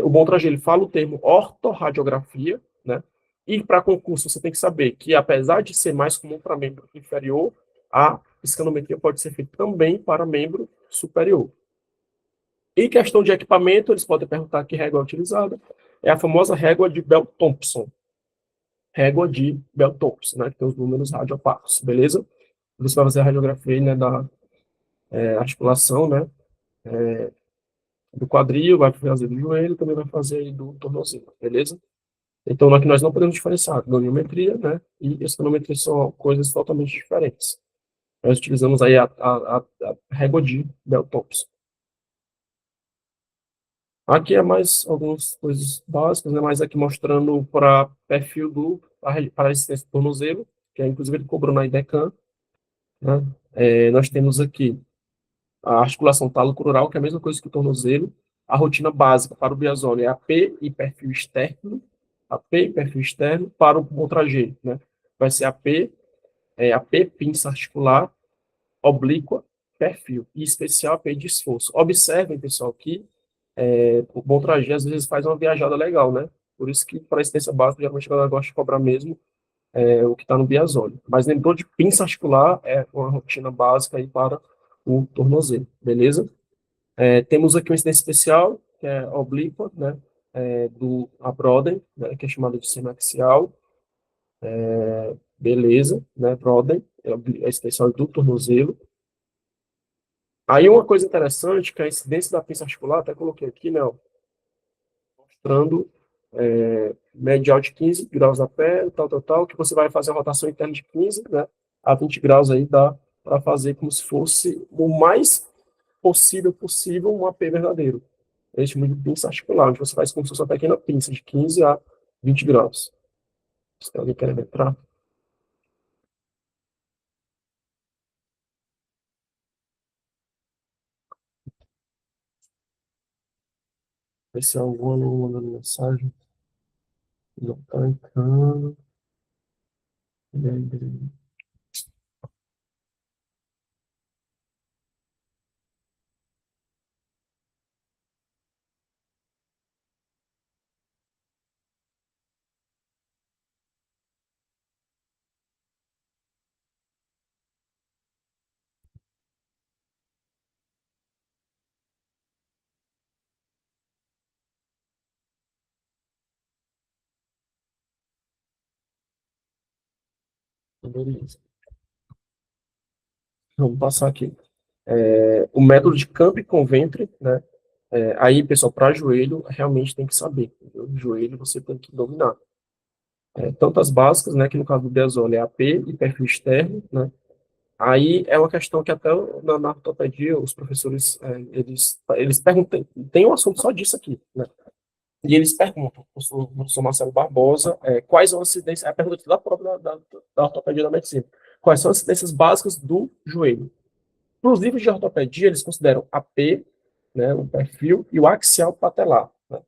O bom traje, ele fala o termo ortorradiografia, né? E para concurso, você tem que saber que, apesar de ser mais comum para membro inferior, a escanometria pode ser feita também para membro superior. Em questão de equipamento, eles podem perguntar que régua é utilizada. É a famosa régua de Bell-Thompson. Régua de Bell-Thompson, né? Que tem os números radioopacos, beleza? Você vai fazer a radiografia, né, da articulação, né? Do quadril, vai fazer do joelho, também vai fazer aí do tornozelo, beleza? Então, aqui nós não podemos diferenciar goniometria, né, e escanometria são coisas totalmente diferentes. Nós utilizamos aí a régua de Bell-Thompson. Aqui é mais algumas coisas básicas, né, mas aqui mostrando para perfil para a resistência do tornozelo, que é, inclusive ele cobrou na IDECAN, né. Nós temos aqui a articulação talocrural, que é a mesma coisa que o tornozelo. A rotina básica para o Biasone é AP e perfil externo, AP e perfil externo, para o Montragé, né? Vai ser AP, pinça articular, oblíqua, perfil, e especial AP de esforço. Observem, pessoal, que o Montragé às vezes faz uma viajada legal, né? Por isso que para a assistência básica, geralmente a galera gosta de cobrar mesmo o que está no Biasone. Mas lembrou de pinça articular, é uma rotina básica aí para o tornozelo, beleza? Temos aqui uma incidência especial, que é a oblíqua, né, do Abroden, né, que é chamada de semaxial, beleza, né, Broden, é a especial do tornozelo. Aí uma coisa interessante, que é a incidência da pinça articular, até coloquei aqui, né, ó, mostrando medial de 15 graus da pele, tal, que você vai fazer a rotação interna de 15, né, a 20 graus aí dá para fazer como se fosse o mais possível um AP verdadeiro. É esse tipo de pinça articular, onde você faz como se fosse uma pequena pinça de 15 a 20 graus. Se tem alguém querendo entrar, ver se algum aluno mandando mensagem. Não está entrando. Beleza. Vamos passar aqui. O método de campo e conventre, né? Aí, pessoal, para joelho, realmente tem que saber. Entendeu? Joelho você tem que dominar. Tanto as básicas, né? Que no caso do Biasoli é AP e perfil externo, né? Aí é uma questão que até na ortopedia os professores, eles perguntam, tem um assunto só disso aqui, né? E eles perguntam, o professor Marcelo Barbosa, quais são as incidências, é a pergunta da própria da ortopedia da medicina, quais são as incidências básicas do joelho. Para os livros de ortopedia, eles consideram a P, né, o perfil, e o axial patelar. Né,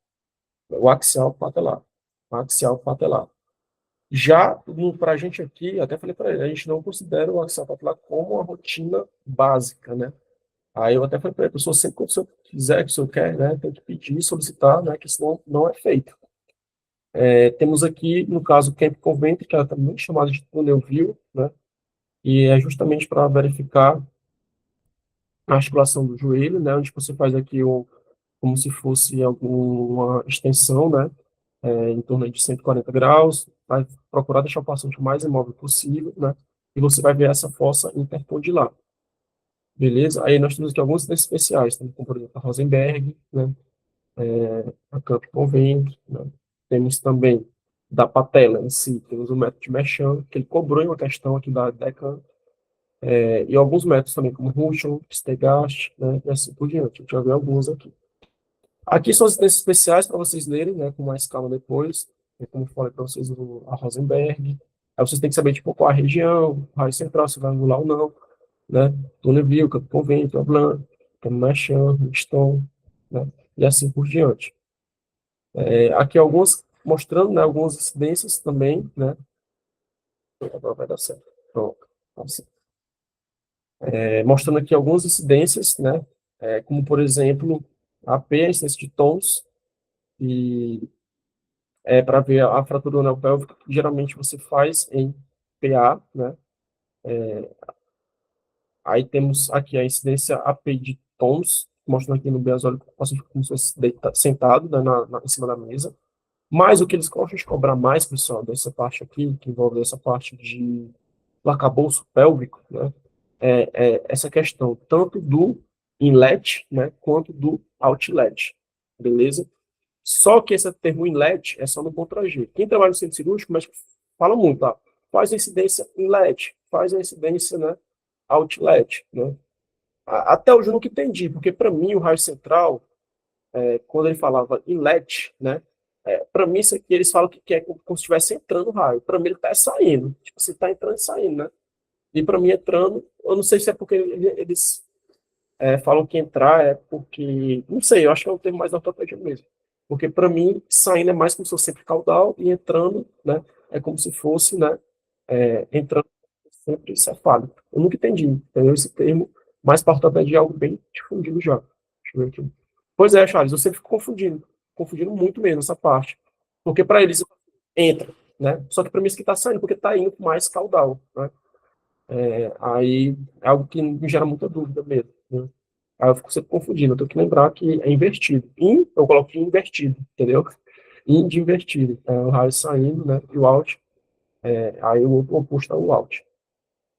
o axial patelar. O axial patelar. Já para a gente aqui, até falei para ele, a gente não considera o axial patelar como uma rotina básica, né? Aí eu até falei para ele, pessoal, sempre que o senhor quiser, que o senhor quer, né, tem que pedir, solicitar, né, que senão não é feito. Temos aqui, no caso, o Camp Convent, que é também chamado de túnel view, né, e é justamente para verificar a articulação do joelho, né, onde você faz aqui como se fosse alguma extensão, né, em torno de 140 graus, vai procurar deixar o paciente o mais imóvel possível, né, e você vai ver essa fossa intercondilar, beleza? Aí nós temos aqui alguns desses especiais, como por exemplo a Rosenberg, né, a Camp Convent, né, temos também da patela em si, temos o método de Merchan, que ele cobrou em uma questão aqui da DECA, e alguns métodos também, como Ruchon, Stegast, né, e assim por diante. A gente vai ver alguns aqui. Aqui são as instâncias especiais para vocês lerem, né, com mais calma depois. Como eu falei para vocês, a Rosenberg. Aí vocês têm que saber, tipo, qual a região, raio central, se vai angular ou não, né? Tonneville, Campo Convento, Blanc, Campo Stone, né? E assim por diante. Aqui alguns, mostrando, né, algumas incidências também, né? Agora vai dar certo. Pronto. Assim. Mostrando aqui algumas incidências, né? Como, por exemplo, a P, a incidência de tons, e para ver a fratura anel-pélvica, que geralmente você faz em PA, né? Aí temos aqui a incidência AP de tons, mostrando aqui no biasóleo que o paciente como se fosse sentado, né, em cima da mesa. Mas o que eles gostam de cobrar mais, pessoal, dessa parte aqui, que envolve essa parte de do arcabouço pélvico, né, essa questão tanto do inlet, né, quanto do outlet, beleza? Só que esse termo inlet é só no Ctrl G. Quem trabalha no centro cirúrgico, mas fala muito, tá? Faz a incidência inlet, faz a incidência, né, outlet, né? Até hoje eu nunca entendi, porque para mim o raio central, quando ele falava inlet, né, para mim isso aqui eles falam que é como se estivesse entrando o raio. Para mim ele está saindo, tipo, você está entrando e saindo, né? E para mim entrando, eu não sei se é porque eles falam que entrar é porque, não sei, eu acho que é um termo mais ortopédico mesmo. Porque para mim, saindo é mais como se fosse sempre caudal e entrando, né, é como se fosse, né, entrando sempre cefálico. Eu nunca entendi, entendeu? Esse termo, mais para ortopedia é algo bem difundido já. Deixa eu ver aqui. Pois é, Charles, eu sempre fico confundindo muito mesmo essa parte. Porque para eles entra, né? Só que para mim isso que está saindo, porque está indo mais caudal, né? Aí é algo que me gera muita dúvida mesmo, né? Aí eu fico sempre confundindo, eu tenho que lembrar que é invertido. Eu coloco invertido, entendeu? In de invertido. O raio saindo, né? E o out, aí o oposto é o out.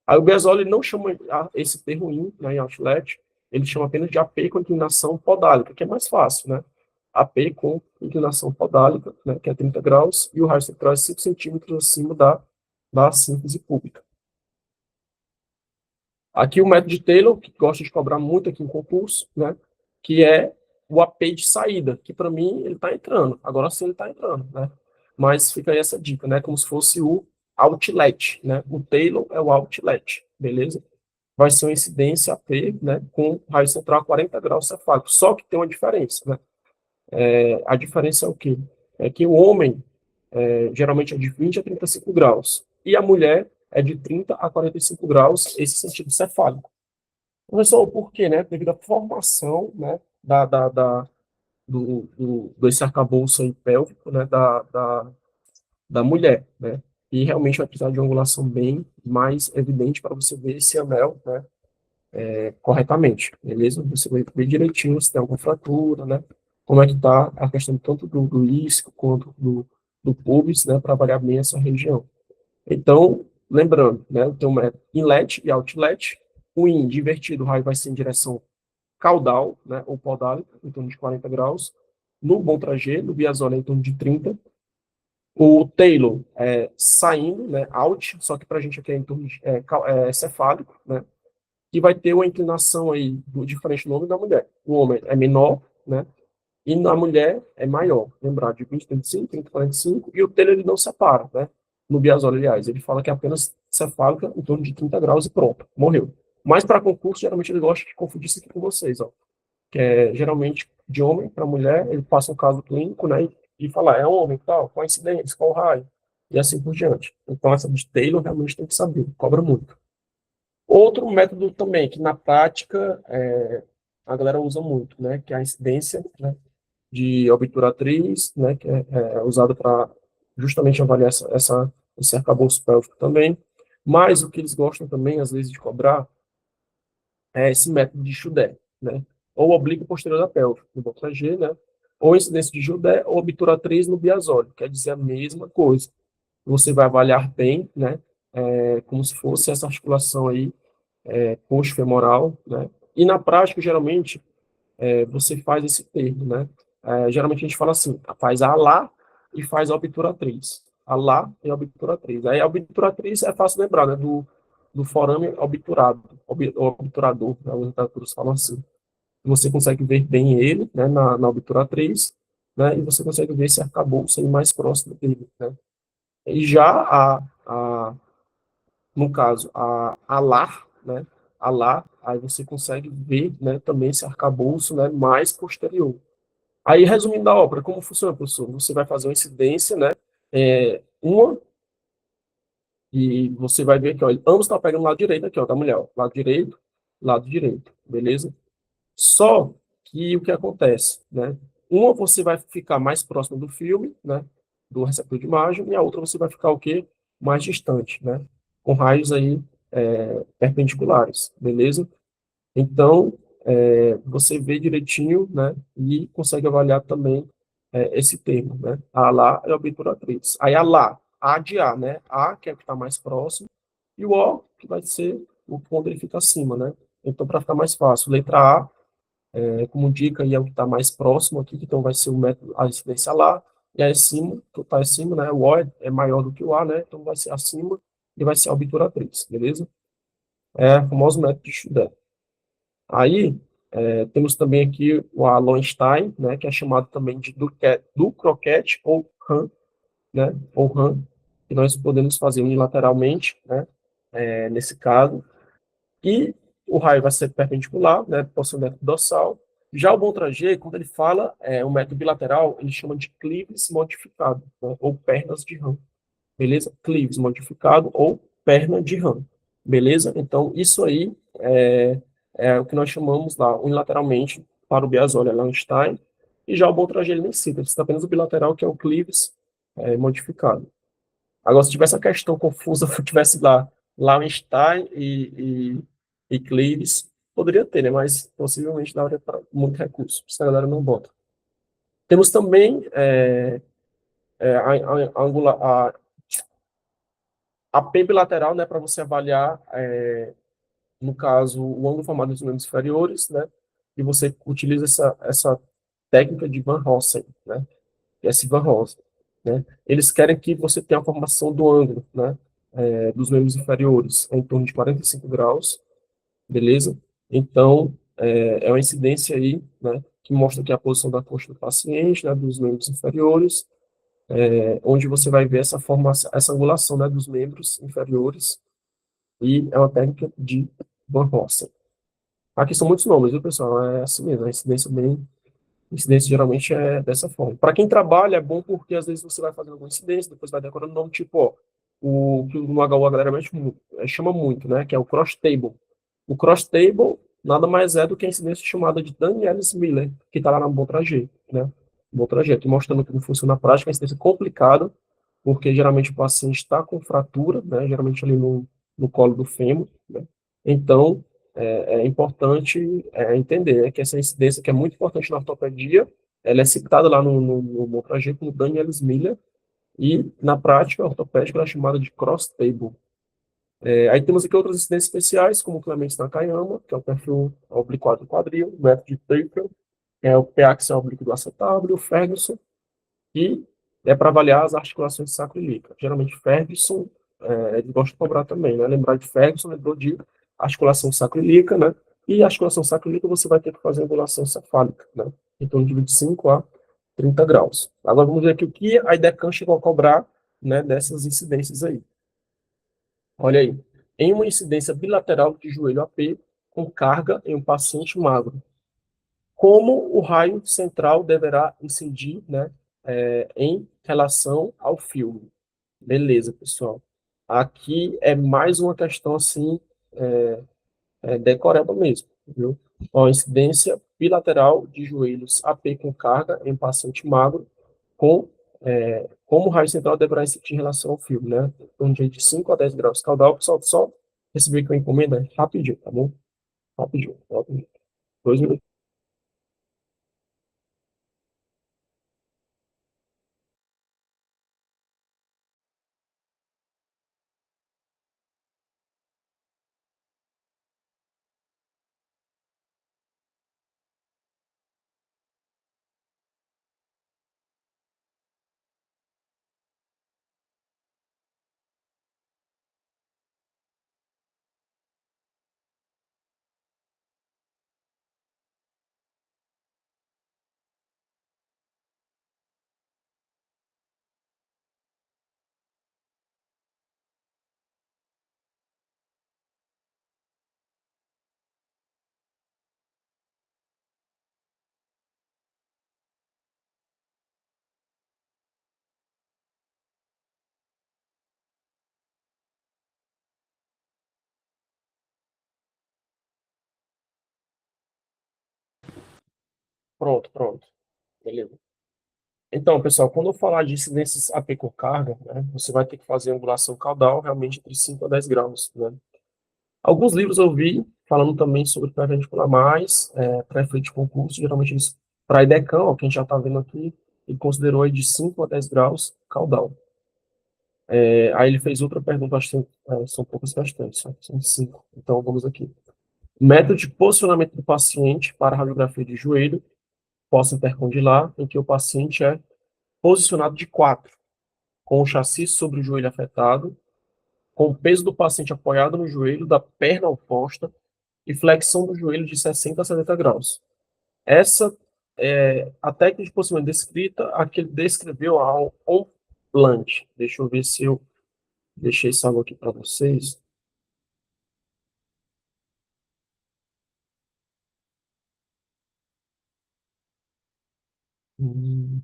Aí o Gasol não chama esse termo in, né, em outlet, ele chama apenas de AP com inclinação podálica, que é mais fácil, né? AP com inclinação podálica, né, que é 30 graus, e o raio central é 5 centímetros acima da síntese pública. Aqui o método de Taylor, que gosta de cobrar muito aqui em concurso, né, que é o AP de saída, que para mim ele está entrando. Agora sim ele está entrando, né? Mas fica aí essa dica, né? Como se fosse o outlet, né? O Taylor é o outlet, beleza? Vai ser uma incidência AP, né? Com raio central a 40 graus cefálico. Só que tem uma diferença, né? A diferença é o quê? É que o homem geralmente é de 20 a 35 graus. E a mulher é de 30 a 45 graus, esse sentido cefálico. Professor, por quê, né? Devido à formação, né, desse arcabouço aí pélvico, né, da mulher, né? E realmente vai precisar de uma angulação bem mais evidente para você ver esse anel, né, corretamente, beleza? Você vai ver direitinho se tem alguma fratura, né? Como é que está a questão tanto do isco quanto do pubis, né, para avaliar bem essa região. Então, lembrando, né, tem um método inlet e outlet. O in de invertido, o raio vai ser em direção caudal, né, ou podálica, em torno de 40 graus. No bom trajet, no biazola, em torno de 30. O Taylor saindo, né, out, só que para a gente aqui é em torno de cefálico, né, que vai ter uma inclinação aí diferente do homem e da mulher. O homem é menor, né, e na mulher é maior. Lembrar, de 20, 35, 30, 45, e o Taylor ele não separa, né, no biazola, aliás. Ele fala que é apenas cefálica em torno de 30 graus e pronto, morreu. Mas para concurso, geralmente ele gosta de confundir isso aqui com vocês, ó, que é geralmente de homem para mulher, ele passa um caso clínico, né, e fala, é homem, tal, qual a incidência, qual o raio, e assim por diante. Então, essa de Taylor realmente tem que saber, cobra muito. Outro método também, que na prática a galera usa muito, né, que é a incidência, né, de obturatriz, né, que é usado para justamente avaliar esse arcabouço pélvico também. Mas o que eles gostam também, às vezes, de cobrar é esse método de Schuder, né? Ou oblíquo posterior da pelve, no Botra G, né? Ou incidência de Schuder ou obturatriz no biasóleo, quer dizer a mesma coisa. Você vai avaliar bem, né? Como se fosse essa articulação aí, coxo-femoral, né? E na prática, geralmente, você faz esse termo, né? Geralmente a gente fala assim, faz a lá e faz a obturatriz. A lá e a obturatriz. Aí a obturatriz é fácil lembrar, né? Do forame obturado, obturador, né? Os literaturas falam assim. Você consegue ver bem ele, né? Na obturatriz, né? E você consegue ver esse arcabouço aí mais próximo dele, né? E já no caso, a LAR, né? A LAR, aí você consegue ver, né, também esse arcabouço, né, mais posterior. Aí, resumindo a obra, como funciona, professor? Você vai fazer uma incidência, né? Uma, e você vai ver que ó, ambos estão pegando o lado direito aqui, ó, da mulher. Ó, lado direito, beleza? Só que o que acontece, né? Uma você vai ficar mais próximo do filme, né? Do receptor de imagem, e a outra você vai ficar o quê? Mais distante, né? Com raios aí perpendiculares, beleza? Então, você vê direitinho, né, e consegue avaliar também esse termo, né, a lá é a obturatriz. Aí a lá, A de A, né, A, que é o que está mais próximo, e o O, que vai ser o quando ele fica acima, né. Então, para ficar mais fácil, letra A, como dica, aí é o que está mais próximo aqui, então vai ser o método, a incidência lá, e aí acima, que está acima, né, o O é maior do que o A, né, então vai ser acima, e vai ser a obturatriz, beleza? É o famoso método de Schuder. Aí, temos também aqui o Lowenstein, né, que é chamado também de do croquete ou RAM, né, ou RAM, que nós podemos fazer unilateralmente, né, nesse caso. E o raio vai ser perpendicular, né, por ser um método dorsal. Já o Montragé, quando ele fala um método bilateral, ele chama de clives modificado, né, ou pernas de RAM, beleza? Clives modificado ou perna de RAM, beleza? Então, isso aí é o que nós chamamos lá unilateralmente para o Biasoli Einstein, e já o Boltrager ele nem cita, ele cita apenas o bilateral, que é o Cleaves modificado. Agora, se tivesse a questão confusa, se tivesse lá Einstein e Cleaves, poderia ter, né? Mas possivelmente daria para muito recurso, se a galera não bota. Temos também a P bilateral, né, para você avaliar no caso, o ângulo formado dos membros inferiores, né? E você utiliza essa técnica de Van Rossem, né? Esse Van Rossem, né? Eles querem que você tenha a formação do ângulo, né? Dos membros inferiores em torno de 45 graus, beleza? Então, uma incidência aí, né? Que mostra aqui a posição da coxa do paciente, né? Dos membros inferiores, onde você vai ver essa formação, essa angulação, né? Dos membros inferiores, e é uma técnica de Van Rossem. Aqui são muitos nomes, viu, pessoal? É assim mesmo, a incidência geralmente é dessa forma. Para quem trabalha, é bom porque às vezes você vai fazendo alguma incidência, depois vai decorando o nome, tipo, ó, o que no HU a galera chama muito, né, que é o cross table. O cross table nada mais é do que a incidência chamada de Daniels Miller, que está lá na Botragê, né? Botragê, aqui mostrando como funciona na prática, é uma incidência complicada, porque geralmente o paciente está com fratura, né, geralmente ali no colo do fêmur, né? Então, é importante entender, né, que essa incidência, que é muito importante na ortopedia, ela é citada lá no Montragê como Daniels Miller, e na prática ortopédica ela é chamada de cross table, Aí temos aqui outras incidências especiais, como o Clements Nakayama, que é o perfil obliquado do quadril, o método de Draper, que é o P axial oblíquo do acetábulo, o Ferguson, e é para avaliar as articulações sacroiliacas. Geralmente, Ferguson, ele gosta de cobrar também, né? Lembrar de Ferguson, lembrou de articulação sacroiliaca, né? E a articulação sacroiliaca você vai ter que fazer angulação cefálica, né? Então, de 25 a 30 graus. Agora, vamos ver aqui o que a IDECAN chegou a cobrar, né, dessas incidências aí. Olha aí. Em uma incidência bilateral de joelho AP, com carga em um paciente magro, como o raio central deverá incidir, né, em relação ao filme. Beleza, pessoal. Aqui é mais uma questão assim, decoreba mesmo, viu? Ó, incidência bilateral de joelhos AP com carga em paciente magro, com como o raio central deverá incidir em relação ao filme, né? Então, de 5 a 10 graus caudal, pessoal, só receber aqui uma encomenda rapidinho, tá bom? Rapidinho, rapidinho. 2 minutos. Pronto, pronto. Beleza. Então, pessoal, quando eu falar de incidências AP com carga, né, você vai ter que fazer angulação caudal realmente entre 5 a 10 graus, né? Alguns livros eu vi falando também sobre perpendicular mais, para efeito de concurso, geralmente eles, para IDECAN, ó, que a gente já está vendo aqui, ele considerou aí de 5 a 10 graus caudal. Aí ele fez outra pergunta, acho que são poucas questões, são 5. Então, vamos aqui. Método de posicionamento do paciente para radiografia de joelho, possa intercondilar, em que o paciente é posicionado de 4, com o chassi sobre o joelho afetado, com o peso do paciente apoiado no joelho da perna oposta e flexão do joelho de 60 a 70 graus. Essa é a técnica de posicionamento descrita, a que ele descreveu a on-plant. Deixa eu ver se eu deixei salvo aqui para vocês. Hum,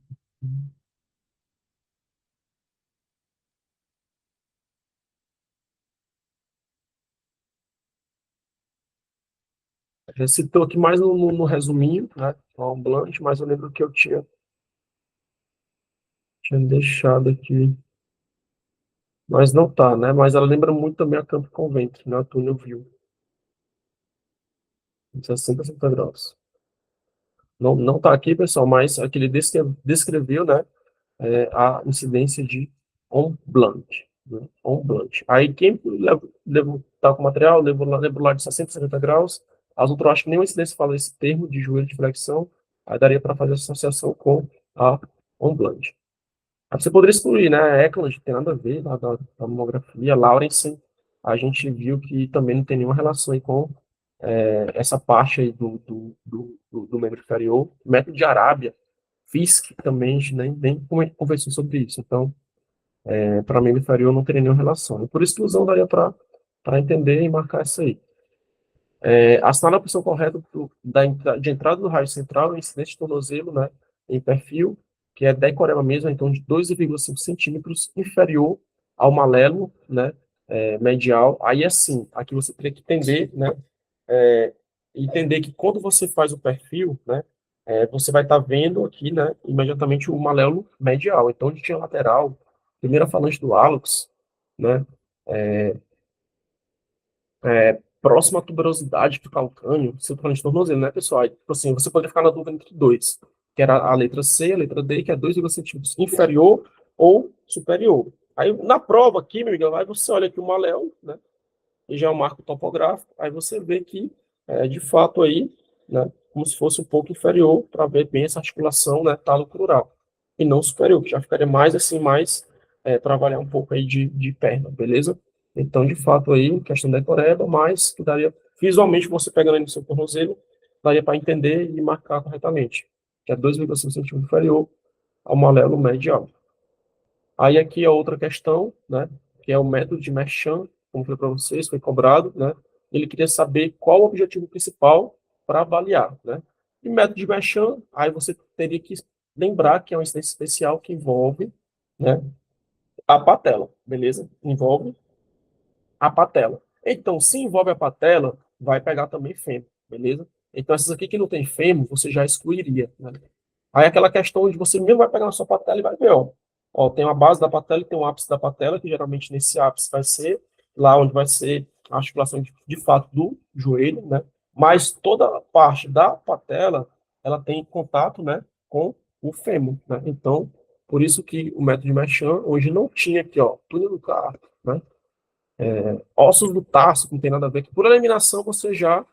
Já citou aqui mais no resuminho, né? O on-plant, mas eu lembro que eu tinha deixado aqui. Mas não tá, né? Mas ela lembra muito também a Campo Convento, né? A Túnel View, de 60 a 70 graus. Não, não tá aqui, pessoal, mas aqui ele descreveu, né? A incidência de on blunt, né? On blunt. Aí quem levou, tá com material, levou lá de 60 a 70 graus, as outras, eu acho que nenhuma incidência fala esse termo de joelho de flexão, aí daria para fazer associação com a on blunt. Aí você poderia excluir, né? Eckland, tem nada a ver da mamografia. Lawrence, a gente viu que também não tem nenhuma relação aí com essa parte aí do membro inferior. Método de Arábia, FISC também, a gente nem conversou sobre isso. Então, para membro inferior não teria nenhuma relação. E por exclusão daria para entender e marcar isso aí. Assinar a posição correta de entrada do raio central, incidente de tornozelo, né, em perfil, que é decoreba mesmo, então de 2,5 centímetros inferior ao malelo, né, medial. Aí, assim, aqui você teria que entender, né, é, entender que quando você faz o perfil, né, você vai estar vendo aqui, né, imediatamente o malelo medial. Então, onde tinha lateral, primeira falange do hálux, né, próxima à tuberosidade do calcânio, você está falando de tornozelo, né, pessoal? Aí, tipo assim, você poderia ficar na dúvida entre dois, que era a letra C, a letra D, que é 2,5 centímetros inferior ou superior. Aí, na prova aqui, meu amigo, aí você olha aqui o maléolo, né? e já é um marco topográfico, aí você vê que, de fato, aí, né, como se fosse um pouco inferior, para ver bem essa articulação, né, talo-crural, e não superior, que já ficaria mais assim, mais para avaliar um pouco aí de perna, beleza? Então, de fato, aí, questão da ecoreba, mas que daria, visualmente, você pegando aí no seu tornozelo, daria para entender e marcar corretamente, que é 2,5 centímetros inferior ao malelo medial. Aí aqui é outra questão, né, que é o método de Merchan, como foi para vocês, foi cobrado, né, ele queria saber qual o objetivo principal para avaliar, né. E método de Merchan, aí você teria que lembrar que é uma incidência especial que envolve, né, a patela, beleza? Envolve a patela. Então, se envolve a patela, vai pegar também fêmur, beleza? Então, essas aqui que não tem fêmur, você já excluiria, né? Aí aquela questão onde você mesmo vai pegar na sua patela e vai ver, ó, tem uma base da patela e tem um ápice da patela, que geralmente nesse ápice vai ser lá onde vai ser a articulação de fato do joelho, né? Mas toda a parte da patela, ela tem contato, né, com o fêmur, né? Então, por isso que o método de Merchan hoje não tinha aqui, ó, túnel do carpo, né? Ossos do tarso, que não tem nada a ver, que por eliminação você já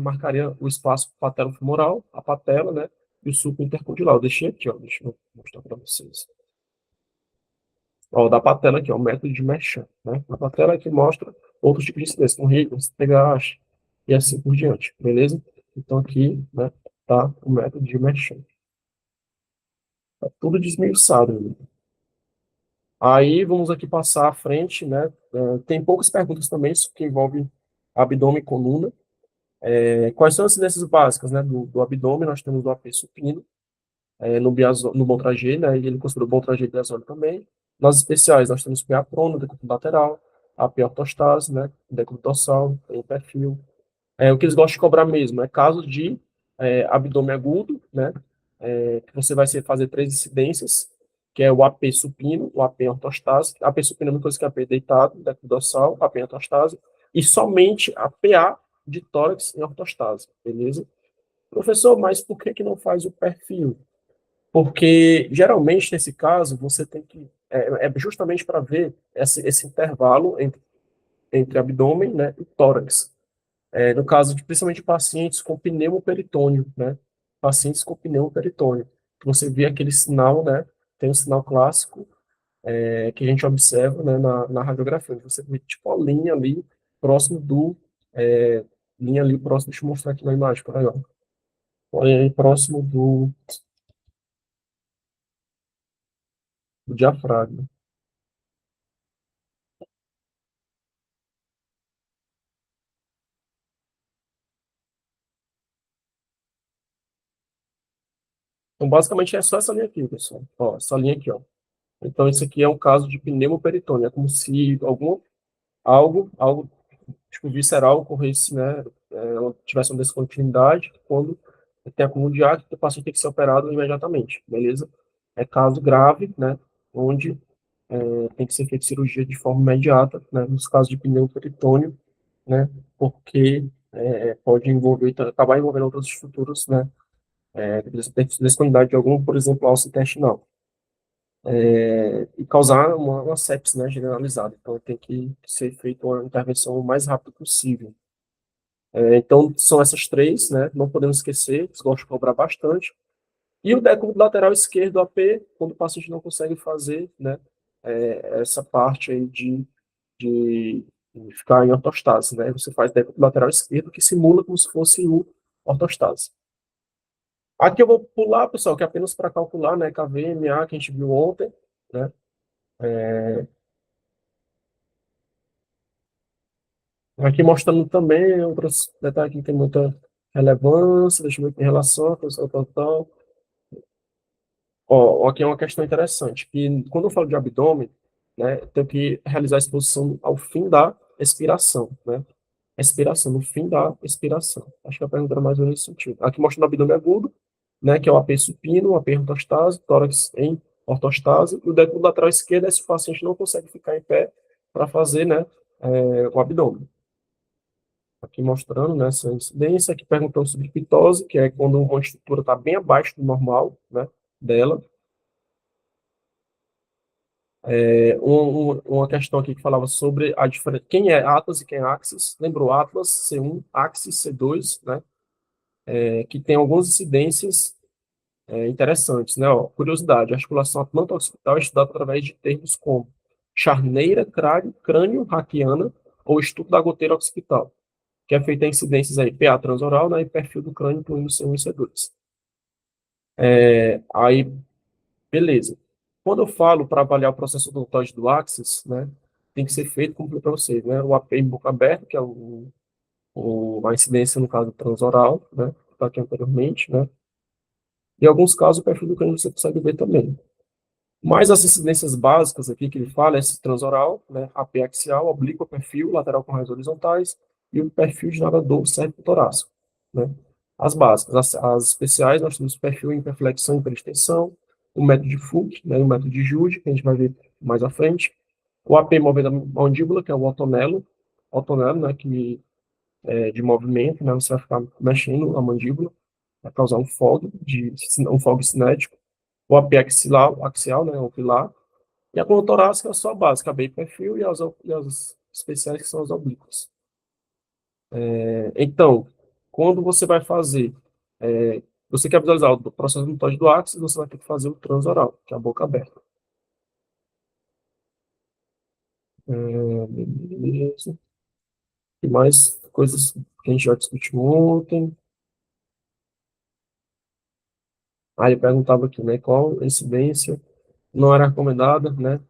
marcaria o espaço patelo-femoral, a patela, né, e o sulco intercondilar. Eu deixei aqui, ó, deixa eu mostrar para vocês. Ó, da patela aqui, ó, o método de Merchan, né? A patela aqui mostra outros tipos de incidência, com Higgins, Tegashi, e assim por diante, beleza? Então aqui, né, tá o método de Merchan. Tá tudo desmiuçado, né? Aí vamos aqui passar à frente, né? Tem poucas perguntas também, isso que envolve abdômen e coluna. Quais são as incidências básicas, né, do abdômen? Nós temos o AP supino, no Bontrager, né, e ele considerou o Bontrager e Biasone também. Nas especiais, nós temos PA prono, decúbito lateral, AP ortostase, né, decúbito dorsal, tem perfil. O que eles gostam de cobrar mesmo é caso de abdômen agudo, né, que você vai fazer 3 incidências, que é o AP supino, o AP ortostase. AP supino é uma coisa que é AP deitado, decúbito dorsal, AP ortostase, e somente a PA de tórax em ortostase, beleza? Professor, mas por que não faz o perfil? Porque, geralmente, nesse caso, você tem que. É justamente para ver esse intervalo entre abdômen, né, e tórax. No caso de, principalmente, pacientes com pneumoperitônio, né? Pacientes com pneumoperitônio. Você vê aquele sinal, né? Tem um sinal clássico que a gente observa, né, na radiografia. Você vê, tipo, a linha ali, próximo do. é, linha ali próximo, deixa eu mostrar aqui na imagem, por aí, ó. Olha aí, próximo do diafragma. Então, basicamente, é só essa linha aqui, pessoal. Ó, essa linha aqui, ó. Então, isso aqui é um caso de pneumoperitônio. É como se algo tipo, visceral ocorresse, né? Tivesse uma descontinuidade, quando tem acúmulo de ar, o paciente tem que ser operado imediatamente, beleza? É caso grave, né? Onde tem que ser feita cirurgia de forma imediata, né? Nos casos de pneumoperitônio, né? Porque pode envolver, acabar envolvendo outras estruturas, né? Disponibilidade de algum, por exemplo, alça intestinal, e causar uma sepse, né, generalizada. Então, tem que ser feita uma intervenção o mais rápido possível. Então, são essas três, né, não podemos esquecer, eles gostam de cobrar bastante. E o decúbito lateral esquerdo, AP, quando o paciente não consegue fazer, né, essa parte aí de ficar em ortostase, né, você faz decúbito lateral esquerdo, que simula como se fosse o ortostase. Aqui eu vou pular, pessoal, que é apenas para calcular, né, KVMA, que a gente viu ontem, né? Aqui mostrando também outros detalhes que não tem muita relevância, deixa eu ver aqui em relação a coisa tal. Ó, aqui é uma questão interessante, que quando eu falo de abdômen, né, eu tenho que realizar a exposição ao fim da expiração, né? Expiração, no fim da expiração. Acho que a pergunta era mais ou menos nesse sentido. Aqui mostrando o abdômen agudo, né, que é o AP supino, o AP ortostase, tórax em ortostase, e o decúbito lateral esquerdo é se o paciente não consegue ficar em pé para fazer, né, o abdômen. Aqui mostrando, né, essa incidência, aqui perguntando sobre pitose, que é quando uma estrutura está bem abaixo do normal, né, dela. Uma questão aqui que falava sobre a diferença, quem é Atlas e quem é Axis. Lembrou Atlas C1, Axis C2, né? Que tem algumas incidências interessantes, né? Ó, curiosidade, a articulação atlântico-occipital é estudada através de termos como charneira crânio-raquiana ou estudo da goteira occipital, que é feita em incidências aí, PA transoral, né, e perfil do crânio, incluindo C1 e C2. Aí, beleza. Quando eu falo para avaliar o processo odontóide do Axis, né, tem que ser feito, como eu falei para vocês, né, o AP em boca aberta, que é a incidência, no caso, transoral, né, que está aqui anteriormente, né, e em alguns casos o perfil do crânio você consegue ver também. Mas as incidências básicas aqui que ele fala é esse transoral, né, AP axial, oblíqua, perfil, lateral com raios horizontais e o perfil de nadador cérvico-torácico, né. As básicas, as especiais, nós temos o perfil hiperflexão e hiperextensão, o método de Fouque, né, o método de Jude, que a gente vai ver mais à frente, o AP movendo a mandíbula, que é o otonelo, né, que é de movimento, né, você vai ficar mexendo a mandíbula, vai causar um fog cinético, o AP axial, né, o pilar, e a coluna torácica é só a básica, a bem perfil e as especiais que são as oblíquas. Então, quando você vai fazer, você quer visualizar o processo mitóide do áxis, você vai ter que fazer o transoral, que é a boca aberta. Beleza. E mais coisas que a gente já discutiu ontem. Aí ele perguntava aqui, né, qual incidência não era recomendada, né,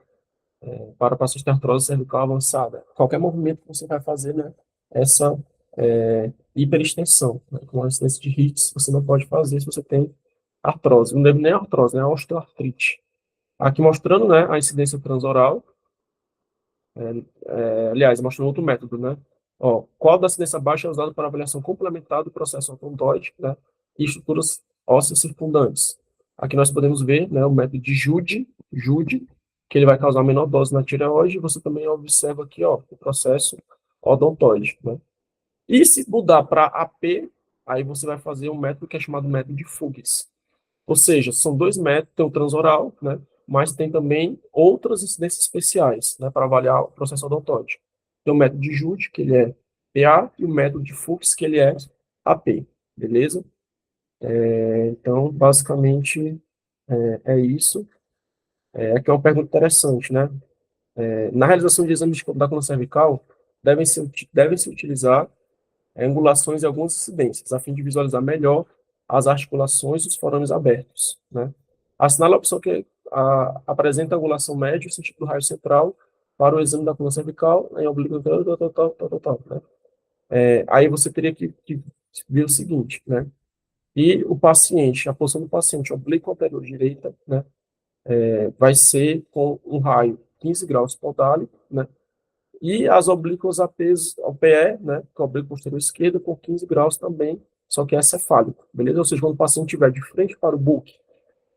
para pacientes de artrose cervical avançada. Qualquer movimento que você vai fazer, né, essa hiperextensão, né, com a incidência de HIIT, você não pode fazer se você tem artrose. Não deve nem artrose, né, osteoartrite. Aqui mostrando, né, a incidência transoral, aliás, mostrando outro método, né, ó, qual da incidência baixa é usado para avaliação complementar do processo odontoide, né, e estruturas ósseas circundantes. Aqui nós podemos ver, né, o método de Jude, que ele vai causar menor dose na tireoide, e você também observa aqui, ó, o processo odontoide, né. E se mudar para AP, aí você vai fazer um método que é chamado método de Fugis. Ou seja, são dois métodos, tem o transoral, né, mas tem também outras incidências especiais, né, para avaliar o processo odontóide. Tem o método de Jude, que ele é PA, e o método de Fuchs, que ele é AP, beleza? Então, basicamente, é isso. Aqui é uma pergunta interessante, né? Na realização de exames de da coluna cervical, devem-se utilizar angulações e algumas incidências, a fim de visualizar melhor as articulações dos forames abertos, né? Assinala a opção que apresenta a angulação média no sentido do raio central para o exame da coluna cervical em oblíquo, né? Aí você teria que ver o seguinte, né? E o paciente, a posição do paciente oblíqua anterior direita, né? Vai ser com um raio 15 graus podálico, né? E as oblíquas APs, ao PE, né, que é o oblíquo posterior esquerdo, com 15 graus também, só que é cefálico, beleza? Ou seja, quando o paciente estiver de frente para o book,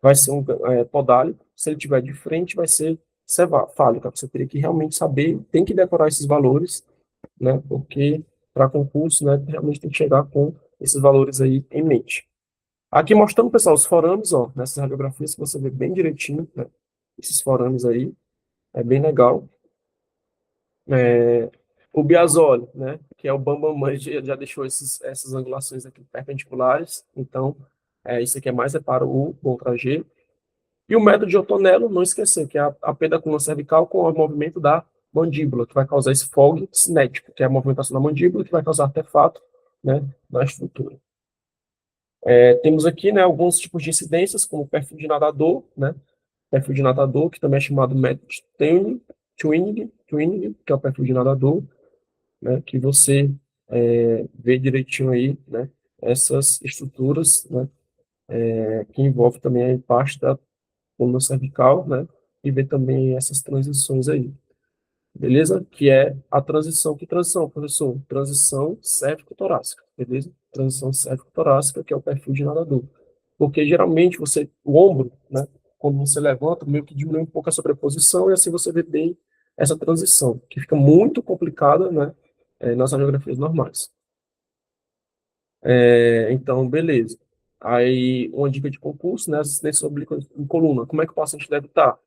vai ser um podálico, se ele estiver de frente, vai ser cefálico. Você teria que realmente saber, tem que decorar esses valores, né, porque para concurso, né, realmente tem que chegar com esses valores aí em mente. Aqui mostrando, pessoal, os forames, ó, nessas radiografias que você vê bem direitinho, né, esses forames aí, é bem legal. É, o Biasoli, né, que é o Bambam, já deixou essas angulações aqui perpendiculares, então isso aqui é mais para o Ctrl G. E o método de Otonello, não esquecer, que é a perda da coluna cervical com o movimento da mandíbula, que vai causar esse fog cinético, que é a movimentação da mandíbula, que vai causar artefato, né, na estrutura. Temos aqui, né, alguns tipos de incidências, como o perfil de nadador, né, perfil de nadador, que também é chamado método de Twinning, que é o perfil de nadador, né, que você vê direitinho aí, né, essas estruturas, né, que envolve também a parte da coluna cervical, né, e vê também essas transições aí, beleza? Que é a transição. Que transição, professor? Transição cérvico-torácica, beleza? Transição cérvico-torácica, que é o perfil de nadador. Porque geralmente o ombro, né, quando você levanta, meio que diminui um pouco a sobreposição e assim você vê bem essa transição, que fica muito complicada, né, nas radiografias normais. Então, beleza. Aí, uma dica de concurso, né, assistência oblíqua em coluna. Como é que o paciente deve estar?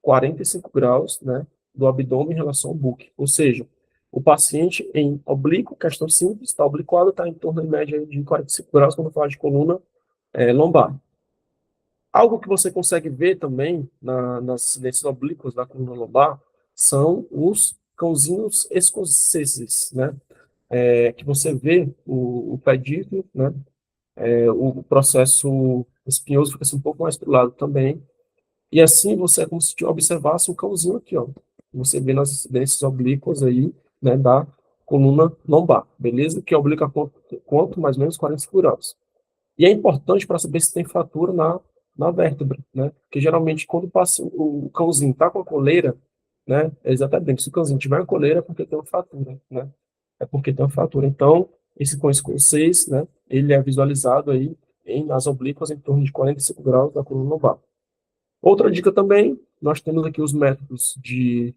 45 graus, né, do abdômen em relação ao buque. Ou seja, o paciente em oblíquo, questão simples, está obliquado, está em torno, em média, de 45 graus quando fala de coluna lombar. Algo que você consegue ver também nas acidentes oblíquos da coluna lombar são os cãozinhos escoceses, né? Que você vê o pedículo, né? O processo espinhoso fica assim, um pouco mais para o lado também. E assim você é como se observasse um cãozinho aqui, ó. Você vê nas acidentes oblíquas aí, né, da coluna lombar, beleza? Que obliqua quanto? Mais ou menos 45 graus. E é importante para saber se tem fratura na vértebra, né? Porque geralmente quando o cãozinho está com a coleira, né? É exatamente, se o cãozinho tiver uma coleira é porque tem uma fratura, né? É porque tem uma fratura. Então, esse cão escocês, né? Ele é visualizado aí nas oblíquas em torno de 45 graus da coluna lombar. Outra dica também, nós temos aqui os métodos de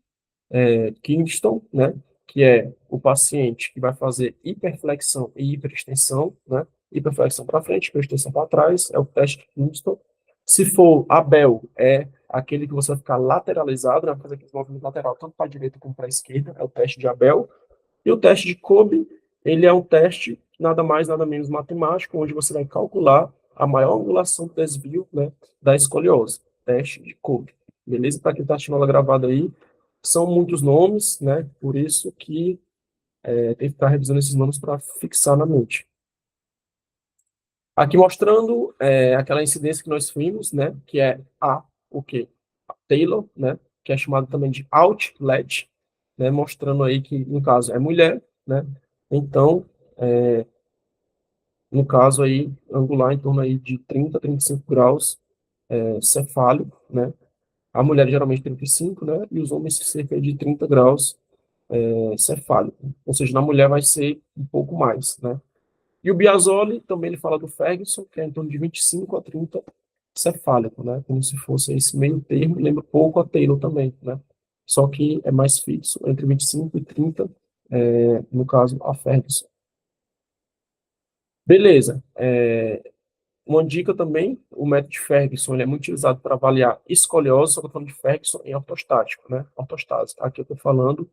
Kingston, né, que é o paciente que vai fazer hiperflexão e hiperextensão, né, hiperflexão para frente, hiperextensão para trás, é o teste de Kingston. Se for Abel, é aquele que você vai ficar lateralizado, né, fazer aquele movimento lateral, tanto para a direita como para a esquerda, é o teste de Abel. E o teste de Kolbe, ele é um teste nada mais, nada menos matemático, onde você vai calcular a maior angulação do desvio, né, da escoliose. Teste de Kolbe. Beleza? Para quem está assistindo aula gravada aí, são muitos nomes, né? Por isso que tem que estar revisando esses nomes para fixar na mente. Aqui mostrando aquela incidência que nós vimos, né? Que é o quê? A Taylor, né? Que é chamado também de outlet, né? Mostrando aí que, no caso, é mulher, né? Então, no caso aí, angular em torno aí de 30 a 35 graus cefálico, né? A mulher geralmente 35, né? E os homens cerca de 30 graus cefálico. Ou seja, na mulher vai ser um pouco mais, né? E o Biasoli também ele fala do Ferguson, que é em torno de 25 a 30 cefálico, né? Como se fosse esse meio termo, lembra pouco a Taylor também, né? Só que é mais fixo, entre 25 e 30, no caso, a Ferguson. Beleza. Uma dica também, o método de Ferguson ele é muito utilizado para avaliar escoliose, só que eu estou falando de Ferguson em ortostático, né? Ortostase. Aqui eu estou falando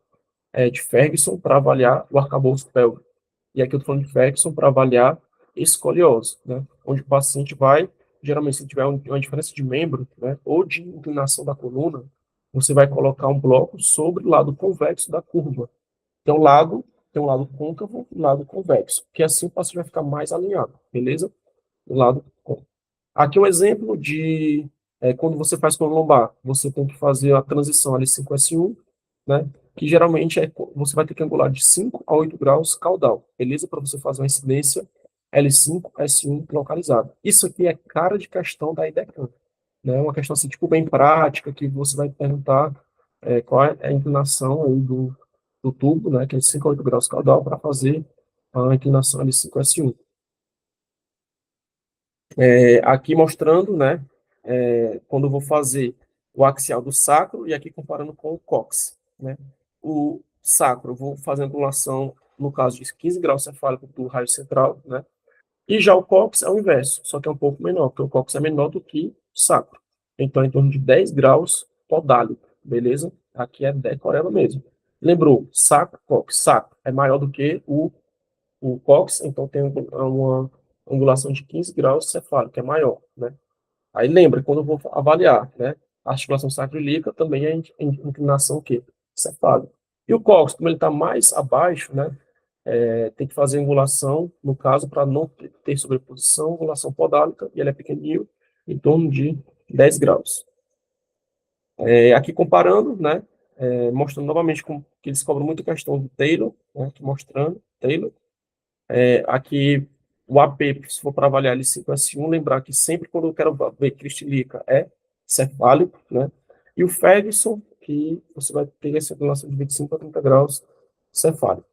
de Ferguson para avaliar o arcabouço pélvico. E aqui eu estou falando de Ferguson para avaliar escoliose, né? Onde o paciente vai, geralmente, se tiver uma diferença de membro, né, ou de inclinação da coluna, você vai colocar um bloco sobre o lado convexo da curva. Tem um lado côncavo e um lado convexo, que assim o paciente vai ficar mais alinhado, beleza? O lado côncavo. Aqui um exemplo de quando você faz coluna lombar, você tem que fazer a transição L5-S1, né? Que geralmente você vai ter que angular de 5 a 8 graus caudal, beleza? Para você fazer uma incidência L5-S1 localizada. Isso aqui é cara de questão da IDECAM, né? Uma questão assim, tipo, bem prática, que você vai perguntar qual é a inclinação aí do tubo, né? Que é de 5 a 8 graus caudal, para fazer a inclinação L5-S1. Aqui mostrando, né, quando eu vou fazer o axial do sacro e aqui comparando com o cóccix, né. O sacro, eu vou fazer a angulação, no caso de 15 graus cefálico do raio central, né, e já o cóccix é o inverso, só que é um pouco menor, porque o cóccix é menor do que o sacro. Então, é em torno de 10 graus podálico, beleza? Aqui é decoreba mesmo. Lembrou, sacro, cóccix, sacro é maior do que o cóccix, então tem uma angulação de 15 graus cefálico, que é maior, né? Aí lembra, quando eu vou avaliar, né, a articulação sacroiliaca também é inclinação o quê? Cefálica. E o cóccix, como ele está mais abaixo, né, tem que fazer angulação, no caso, para não ter sobreposição, angulação podálica, e ele é pequenininho, em torno de 10 graus. Aqui comparando, né, mostrando novamente como que eles cobram muito a questão do Taylor, né, aqui mostrando, Taylor, aqui, o AP, se for para avaliar L5S1, lembrar que sempre quando eu quero ver cristilica é cefálico, né? E o Ferguson, que você vai ter essa inclinação de 25 a 30 graus cefálico.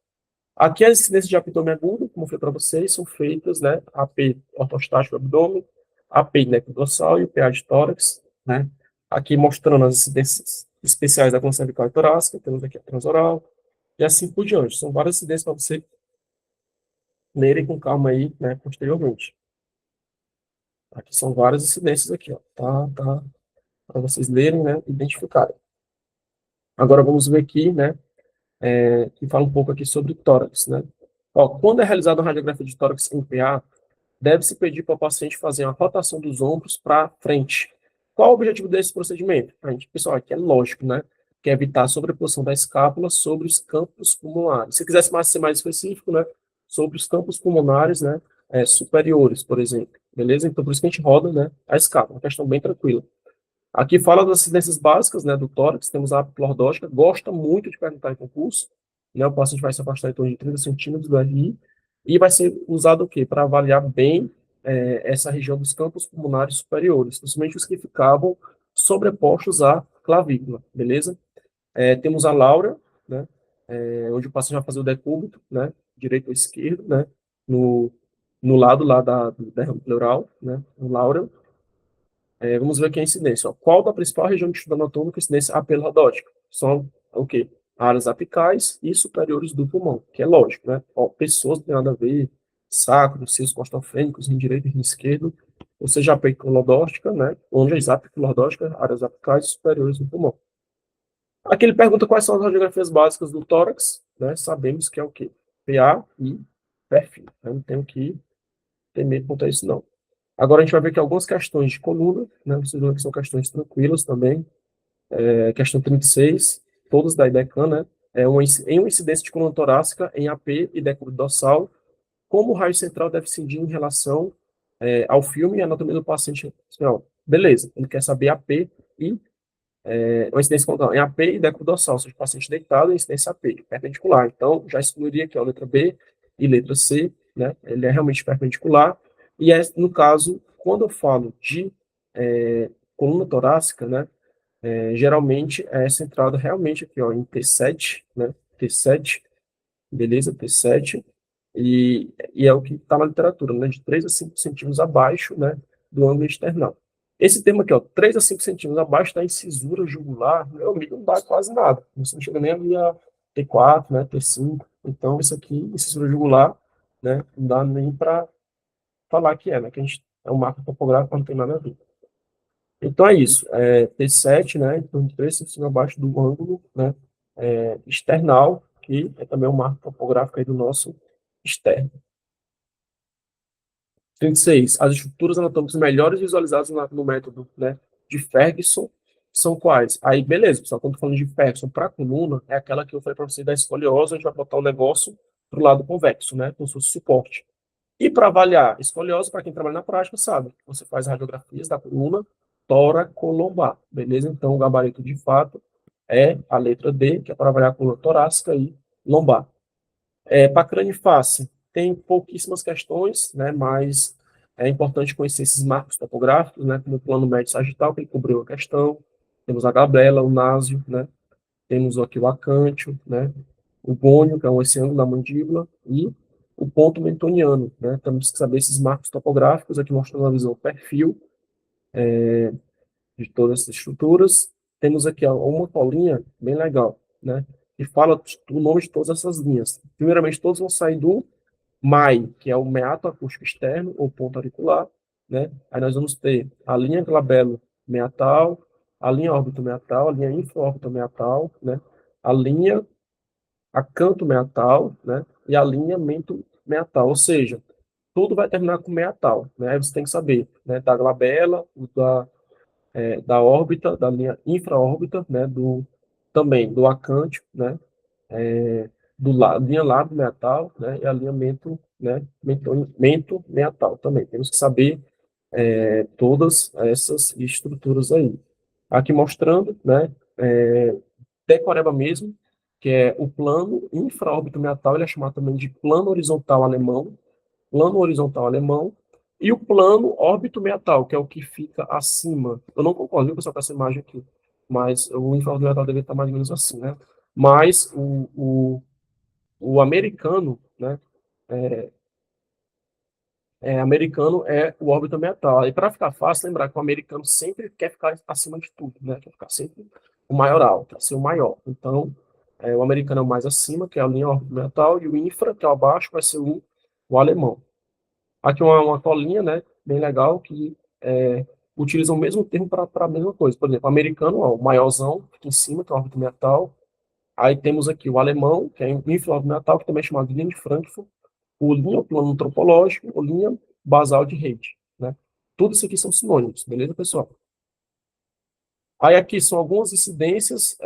Aqui as incidências de abdômen agudo, como eu falei para vocês, são feitas, né? AP ortostático do abdômen, AP dorsal e o PA de tórax, né? Aqui mostrando as incidências especiais da coluna cervical e torácica, temos aqui a transoral, e assim por diante. São várias incidências para você lerem com calma aí, né, posteriormente. Aqui são várias incidências aqui, ó. Tá. para vocês lerem, né, e identificarem. Agora vamos ver aqui, né, que fala um pouco aqui sobre tórax, né. Ó, quando é realizada uma radiografia de tórax em PA, deve-se pedir para o paciente fazer uma rotação dos ombros para frente. Qual o objetivo desse procedimento? A gente, pessoal, aqui é lógico, né? Que é evitar a sobreposição da escápula sobre os campos pulmonares. Se quisesse ser mais específico, né? Sobre os campos pulmonares, né? Superiores, por exemplo. Beleza? Então, por isso que a gente roda, né? A escápula. Uma questão bem tranquila. Aqui fala das acidências básicas, né, do tórax, temos a lordótica, gosta muito de perguntar em concurso, né, o paciente vai se afastar em torno de 30 centímetros do RI, e vai ser usado o quê? Para avaliar bem essa região dos campos pulmonares superiores, principalmente os que ficavam sobrepostos à clavícula, beleza? Temos a Laura, né, onde o paciente vai fazer o decúbito, né, direito ou esquerdo, né, no, no lado lá do derrame pleural, né, o Laura. Vamos ver aqui a incidência. Ó. Qual da principal região de estudo anatômico incidência apelodótica? São o quê? Áreas apicais e superiores do pulmão, que é lógico, né? Ó, pessoas não tem nada a ver, sacro, seios costofrênicos, rim direito e rim esquerdo, ou seja, a apelodóstica, né? Onde a apelodóstica, áreas apicais e superiores do pulmão. Aqui ele pergunta quais são as radiografias básicas do tórax, né? Sabemos que é o quê? PA e perfil. Eu não tenho que temer quanto a isso, não. Agora a gente vai ver aqui algumas questões de coluna, né? Vocês vão ver que são questões tranquilas também. Questão 36, todas da IDECAN, né? Em uma incidência de coluna torácica em AP e decúbito dorsal, como o raio central deve incidir em relação ao filme e anatomia do paciente. Não, beleza, ele quer saber AP e uma incidência frontal em AP e decúbito dorsal, ou seja, o paciente deitado em incidência AP, perpendicular. Então, já excluiria aqui a letra B e letra C, né? Ele é realmente perpendicular. E no caso, quando eu falo de coluna torácica, né? Geralmente é centrado realmente aqui, ó, em T7, né? T7, beleza? T7. E é o que está na literatura, né? De 3 a 5 centímetros abaixo, né? Do ângulo external. Esse termo aqui, ó, 3 a 5 centímetros abaixo da incisura jugular, meu amigo, não dá quase nada. Você não chega nem ali a T4, né? T5. Então, isso aqui, incisura jugular, né? Não dá nem para falar que é, né? Que a gente é um marco topográfico, não tem nada a ver. Então é isso, T7, né, em torno de 3 centímetros abaixo do ângulo, né, external, que é também um marco topográfico aí do nosso externo. 36. As estruturas anatômicas melhores visualizadas no método, né, de Ferguson são quais? Aí, beleza, pessoal, quando falando de Ferguson para a coluna, é aquela que eu falei para vocês da escoliose, a gente vai botar o negócio para o lado convexo, né, como se fosse suporte. E para avaliar escoliose, para quem trabalha na prática, sabe, você faz radiografias da coluna toracolombar, beleza? Então, o gabarito de fato é a letra D, que é para avaliar a coluna torácica e lombar. Para crânio e face, tem pouquíssimas questões, né, mas é importante conhecer esses marcos topográficos, né, como o plano médio sagital, que ele cobriu a questão, temos a glabela, o násio, né, temos aqui o acântio, né, o gônio, que é esse ângulo da mandíbula, e o ponto mentoniano, né, temos que saber esses marcos topográficos, aqui mostrando uma visão perfil, de todas essas estruturas. Temos aqui ó, uma colinha bem legal, né? Que fala o nome de todas essas linhas. Primeiramente, todos vão sair do MAI, que é o meato acústico externo, ou ponto auricular, né? Aí nós vamos ter a linha glabelo meatal, a linha órbito meatal, a linha infraórbito meatal, né? A linha acanto meatal, né? E a linha mento meatal, ou seja, tudo vai terminar com meatal, né? Aí você tem que saber, né? Da glabela, da órbita, da linha infraórbita, né, também do acântico, né, linha lábio meatal, né, e alinhamento, né, mento meatal também. Temos que saber todas essas estruturas aí. Aqui mostrando, né, decoreba mesmo, que é o plano infraórbito meatal, ele é chamado também de plano horizontal alemão, e o plano órbito meatal, que é o que fica acima. Eu não concordo, viu, pessoal, com essa imagem aqui, mas o infraórbito meatal deve estar mais ou menos assim, né? Mas o americano, né, americano é o órbito meatal. E para ficar fácil, lembrar que o americano sempre quer ficar acima de tudo, né? Quer ficar sempre o maioral, quer ser o maior. Então, o americano é o mais acima, que é a linha órbito meatal, e o infra, que é o abaixo, vai ser o alemão. Aqui uma colinha, né, bem legal, que utilizam o mesmo termo para a mesma coisa. Por exemplo, o americano, ó, o maiorzão, fica em cima, que é a órbita metal. Aí temos aqui o alemão, que é ínfima metal, que também é chamado de linha de Frankfurt, o linha plano antropológico, o linha basal de Rede, né? Tudo isso aqui são sinônimos, beleza, pessoal? Aí aqui são algumas incidências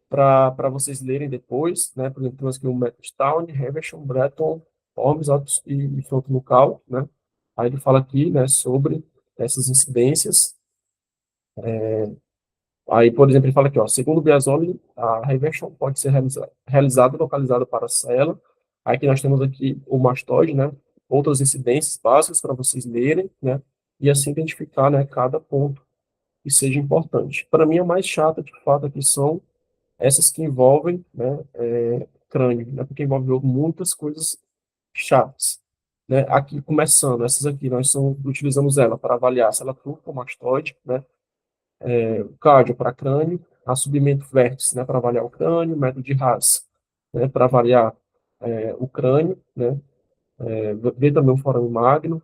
para vocês lerem depois, né? Por exemplo, temos aqui o Town, Heversham, Breton, Holmes e Fronto Nucal, né? Aí ele fala aqui, né, sobre essas incidências. Aí, por exemplo, ele fala aqui, ó, segundo o Biasoli, a reversão pode ser realizada localizada para a célula. Aí que nós temos aqui o mastoide, né? Outras incidências básicas para vocês lerem, né? E assim identificar, né, cada ponto que seja importante. Para mim, a mais chata, de fato, aqui são essas que envolvem, né, crânio, né? Porque envolve muitas coisas chatas. Né? Aqui, começando, essas aqui, utilizamos ela para avaliar se ela turca ou mastoide, né? O cardio para crânio, a submento vértice, né, para avaliar o crânio, método de Haas, né, para avaliar o crânio, né, ver também o forame magno,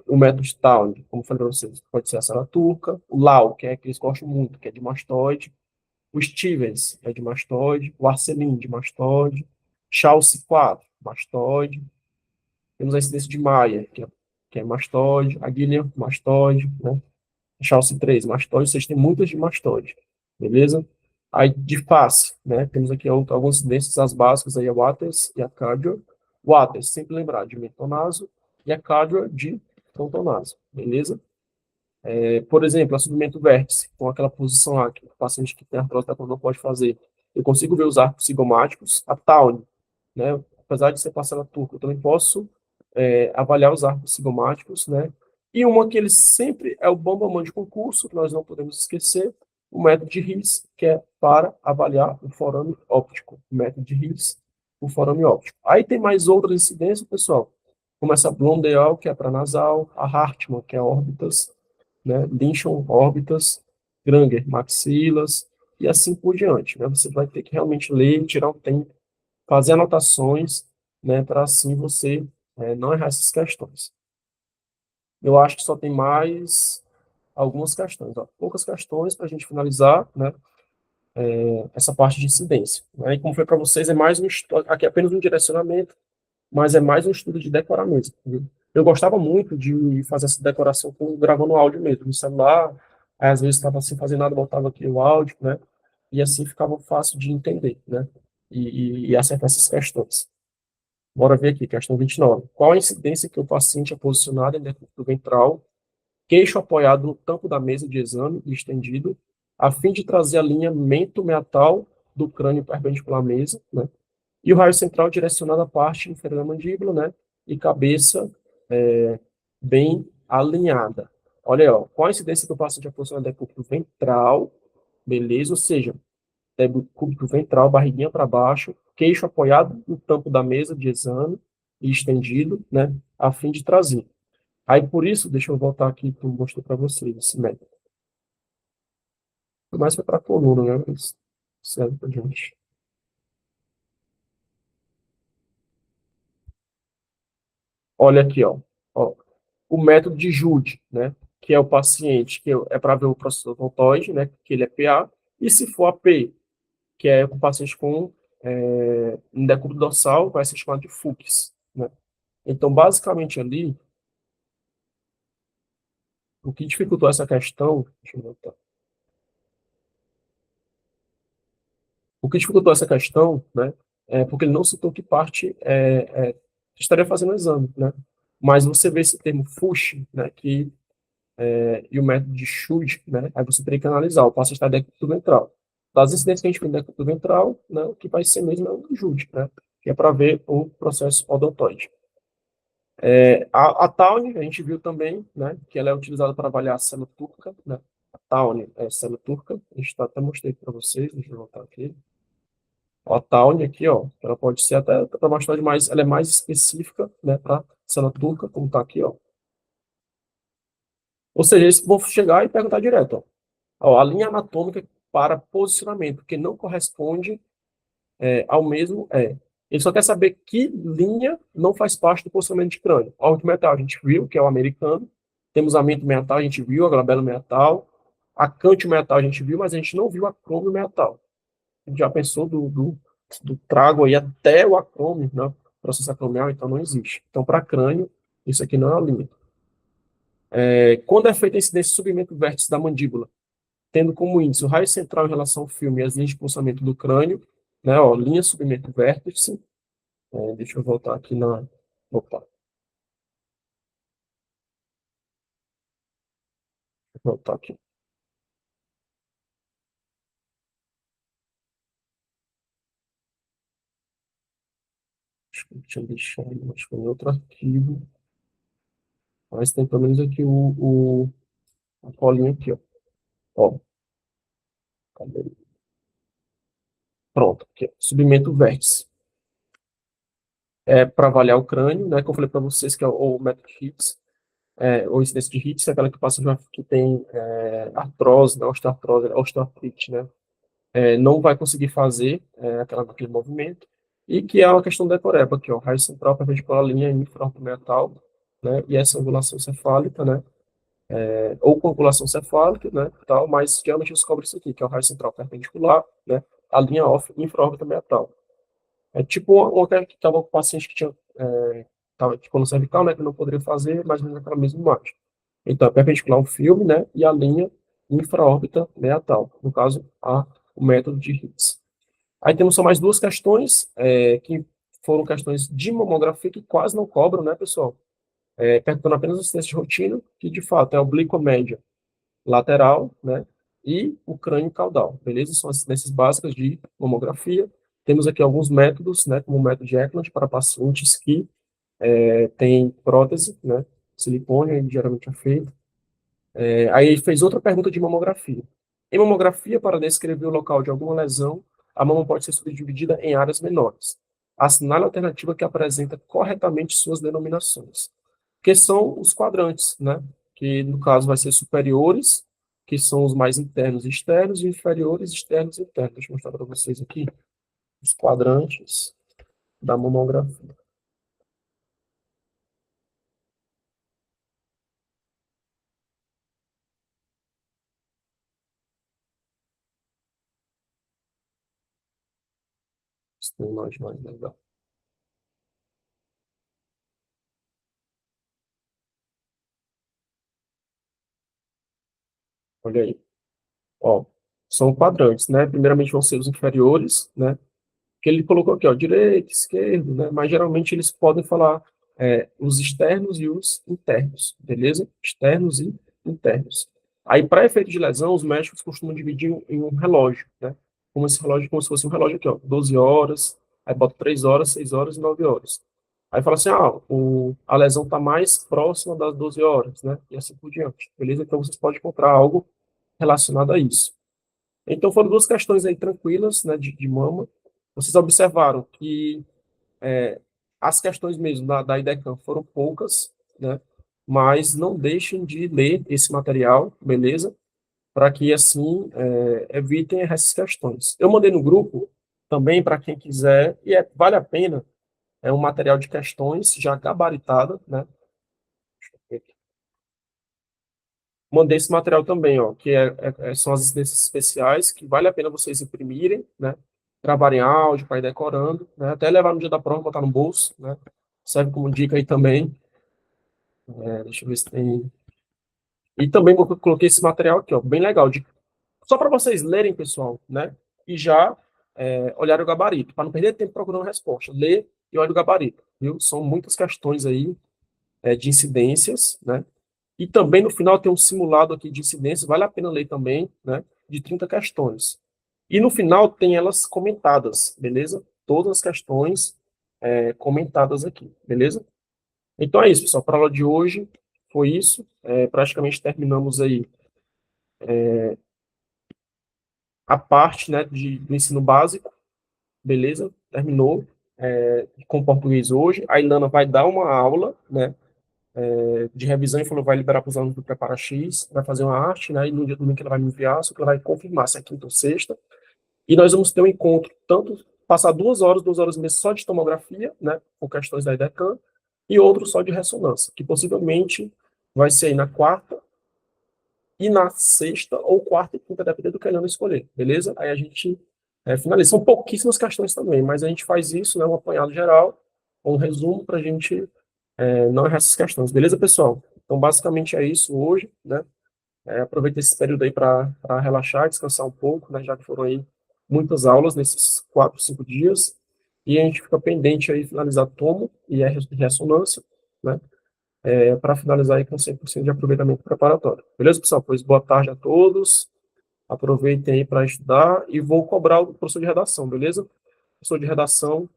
o método de Town, como falei para vocês, pode ser a sala turca, o Lau, que é que eles gostam muito, que é de mastoide, o Stevens, é de mastoide, o Arcelin, de mastoide, Chauce 4, mastoide, temos a incidência de Maia, que é mastoide, a Guilherme, mastoide, né, Chelsea 3, mastoide, vocês têm muitas de mastoide, beleza? Aí de face, né? Temos aqui algumas incidências, as básicas aí, a Waters e a Cardio. Waters, sempre lembrar, de metonaso, e a Cardio de frontonaso, beleza? Por exemplo, assumimento vértice, com aquela posição lá que o paciente que tem artrose não pode fazer. Eu consigo ver os arcos cigomáticos, a Towne, né? Apesar de ser parcela turca, eu também posso avaliar os arcos cigomáticos, né? E uma que ele sempre é o bambamã de concurso, que nós não podemos esquecer, o método de Riss, que é para avaliar o forame óptico. O método de Riss, o forame óptico. Aí tem mais outras incidências, pessoal, como essa Blondel, que é para nasal, a Hartmann, que é órbitas, né? Lincoln, órbitas, Granger, maxilas, e assim por diante, né? Você vai ter que realmente ler, tirar um tempo, fazer anotações, né, para assim você não errar essas questões. Eu acho que só tem mais algumas questões, ó, poucas questões para a gente finalizar, né, essa parte de incidência. Né, e como foi para vocês, é mais aqui é apenas um direcionamento, mas é mais um estudo de decorar mesmo. Viu? Eu gostava muito de fazer essa decoração gravando áudio mesmo, no celular, aí, às vezes estava sem fazer nada, botava aqui o áudio, né, e assim ficava fácil de entender, né, e acertar essas questões. Bora ver aqui, questão 29. Qual a incidência que o paciente é posicionado em decúbito ventral, queixo apoiado no tampo da mesa de exame e estendido, a fim de trazer a linha mento-meatal do crânio perpendicular à mesa, né? E o raio central direcionado à parte inferior da mandíbula, né? E cabeça bem alinhada. Olha aí, ó, qual a incidência que o paciente é posicionado em decúbito ventral, beleza? Ou seja, cúbito ventral, barriguinha para baixo, queixo apoiado no tampo da mesa de exame e estendido, né, a fim de trazer. Aí, por isso, deixa eu voltar aqui que eu mostrei para vocês esse método. Mais foi para a coluna, né, mas serve para gente. Olha aqui, ó, o método de Jude, né, que é o paciente, que é para ver o processo odontoide, né, que ele é PA, e se for AP, que é o paciente com um decúbito dorsal, vai ser chamado de Fuchs, né. Então, basicamente ali, o que dificultou essa questão, deixa eu voltar. O que dificultou essa questão, né, é porque ele não citou que parte estaria fazendo o exame, né? Mas você vê esse termo FUSH, né, e o método de Schude, né, aí você teria que analisar, o paciente está decúbito ventral. Das incidências que a gente tem em decúbito ventral, né, o que vai ser mesmo é o do Jude, né, que é para ver o processo odontoide. A Towne, a gente viu também, né, que ela é utilizada para avaliar a célula turca, né? A Towne é a célula turca, a gente até mostrei para vocês, deixa eu voltar aqui. A Towne aqui, ó, ela pode ser até para mastoide, mas ela é mais específica, né, para célula turca, como está aqui, ó. Ou seja, eles vão chegar e perguntar direto, ó, a linha anatômica para posicionamento, que não corresponde ao mesmo ele só quer saber que linha não faz parte do posicionamento de crânio. O metal a gente viu, que é o americano, Temos a mento metal, a gente viu, a glabela metal, a câncio metal a gente viu, mas a gente não viu a crômio metal. A gente já pensou do trago aí até o acrômio, né? Processo acromial, então não existe. Então, para crânio, isso aqui não é uma linha. Quando é feita a incidência submento vértice da mandíbula, tendo como índice o raio central em relação ao filme e as linhas de pulsamento do crânio, né, ó, linha submento vértice, deixa eu voltar aqui na, opa, voltar aqui, acho que eu tinha deixado, acho que foi em outro arquivo, mas tem pelo menos aqui a colinha aqui, ó, cadê ele? Pronto, aqui, ó, submento vértice. Para avaliar o crânio, né, que eu falei para vocês que é o método Hitz, ou incidência de Hitz, é aquela que passa que tem artrose, né, osteoartrose, osteoartrite, né, não vai conseguir fazer aquele movimento, e que é uma questão decoreba aqui, ó, raiz central perpendicular à linha infraorbital, né, e essa angulação cefálica, né, ou com angulação cefálica, né, tal, mas geralmente descobre isso aqui, que é o raiz central perpendicular, né, a linha infraorbital. É tipo que estava com o paciente que tinha tava tipo no cervical, né, que não poderia fazer, mais ou menos aquela mesma imagem. Então, é perpendicular ao filme, né, e a linha infraórbita meatal, no caso, o método de Hitz. Aí temos só mais duas questões, que foram questões de mamografia que quase não cobram, né, pessoal? Perguntando apenas assistência de rotina, que de fato é oblicomédia lateral, né, e o crânio caudal, beleza? São as assistências básicas de mamografia. Temos aqui alguns métodos, né, como o método de Eklund para pacientes que têm prótese, né, silicone, geralmente é feito. Aí ele fez outra pergunta de mamografia. Em mamografia, para descrever o local de alguma lesão, a mama pode ser subdividida em áreas menores. Assinale a alternativa que apresenta corretamente suas denominações, que são os quadrantes, né? Que no caso vai ser superiores, que são os mais internos e externos, e inferiores, externos e internos. Deixa eu mostrar para vocês aqui os quadrantes da mamografia. Isso tem uma imagem mais legal. Olha aí. Ó, são quadrantes, né? Primeiramente vão ser os inferiores, né? Que ele colocou aqui, ó, direito, esquerdo, né? Mas geralmente eles podem falar os externos e os internos, beleza? Externos e internos. Aí, para efeito de lesão, os médicos costumam dividir em um relógio, né? Como esse relógio, como se fosse um relógio aqui, ó, 12 horas, aí bota 3 horas, 6 horas e 9 horas. Aí fala assim, a lesão está mais próxima das 12 horas, né? E assim por diante, beleza? Então, vocês podem encontrar algo relacionado a isso. Então, foram duas questões aí tranquilas, né, de mama. Vocês observaram que as questões mesmo da IDECAM foram poucas, né, mas não deixem de ler esse material, beleza? Para que, assim, evitem essas questões. Eu mandei no grupo também para quem quiser, e vale a pena, é um material de questões já gabaritado, né? Mandei esse material também, ó, que são as instâncias especiais, que vale a pena vocês imprimirem, né? Gravarem áudio para ir decorando, né? Até levar no dia da prova, botar no bolso, né? Serve como dica aí também. Deixa eu ver se tem. E também coloquei esse material aqui, ó, bem legal, só para vocês lerem, pessoal, né? E já olharem o gabarito, para não perder tempo procurando resposta. Lê e olha o gabarito, viu? São muitas questões aí de incidências, né? E também no final tem um simulado aqui de incidência, vale a pena ler também, né? De 30 questões. E no final tem elas comentadas, beleza? Todas as questões comentadas aqui, beleza? Então é isso, pessoal. Para a aula de hoje foi isso. Praticamente terminamos aí a parte, né, do ensino básico, beleza? Terminou com português hoje. A Ilana vai dar uma aula, né, de revisão e falou vai liberar para os alunos do Prepara X, vai fazer uma arte, né, e no dia domingo ela vai me enviar, só que ela vai confirmar se é quinta ou sexta. E nós vamos ter um encontro, tanto passar 2 horas e meia só de tomografia, né, com questões da IDECAM, e outro só de ressonância, que possivelmente vai ser aí na quarta e na sexta, ou quarta e quinta, dependendo do que a Ana escolher, beleza? Aí a gente finaliza. São pouquíssimas questões também, mas a gente faz isso, né, um apanhado geral, um resumo para a gente não errar essas questões, beleza, pessoal? Então, basicamente é isso hoje, né? Aproveita esse período aí para relaxar, descansar um pouco, né? Já que foram aí muitas aulas nesses 4, 5 dias, e a gente fica pendente aí finalizar tomo e ressonância, né? Para finalizar aí com 100% de aproveitamento preparatório. Beleza, pessoal? Pois boa tarde a todos. Aproveitem aí para estudar e vou cobrar o professor de redação, beleza? Professor de redação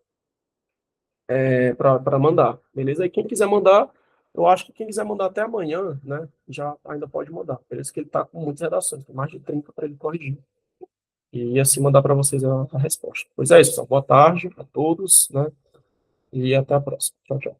para mandar, beleza? E quem quiser mandar, eu acho que quem quiser mandar até amanhã, né, já ainda pode mandar, beleza? Que ele está com muitas redações, tem mais de 30 para ele corrigir. E assim mandar para vocês a resposta. Pois é isso, pessoal. Boa tarde a todos, né? E até a próxima. Tchau, tchau.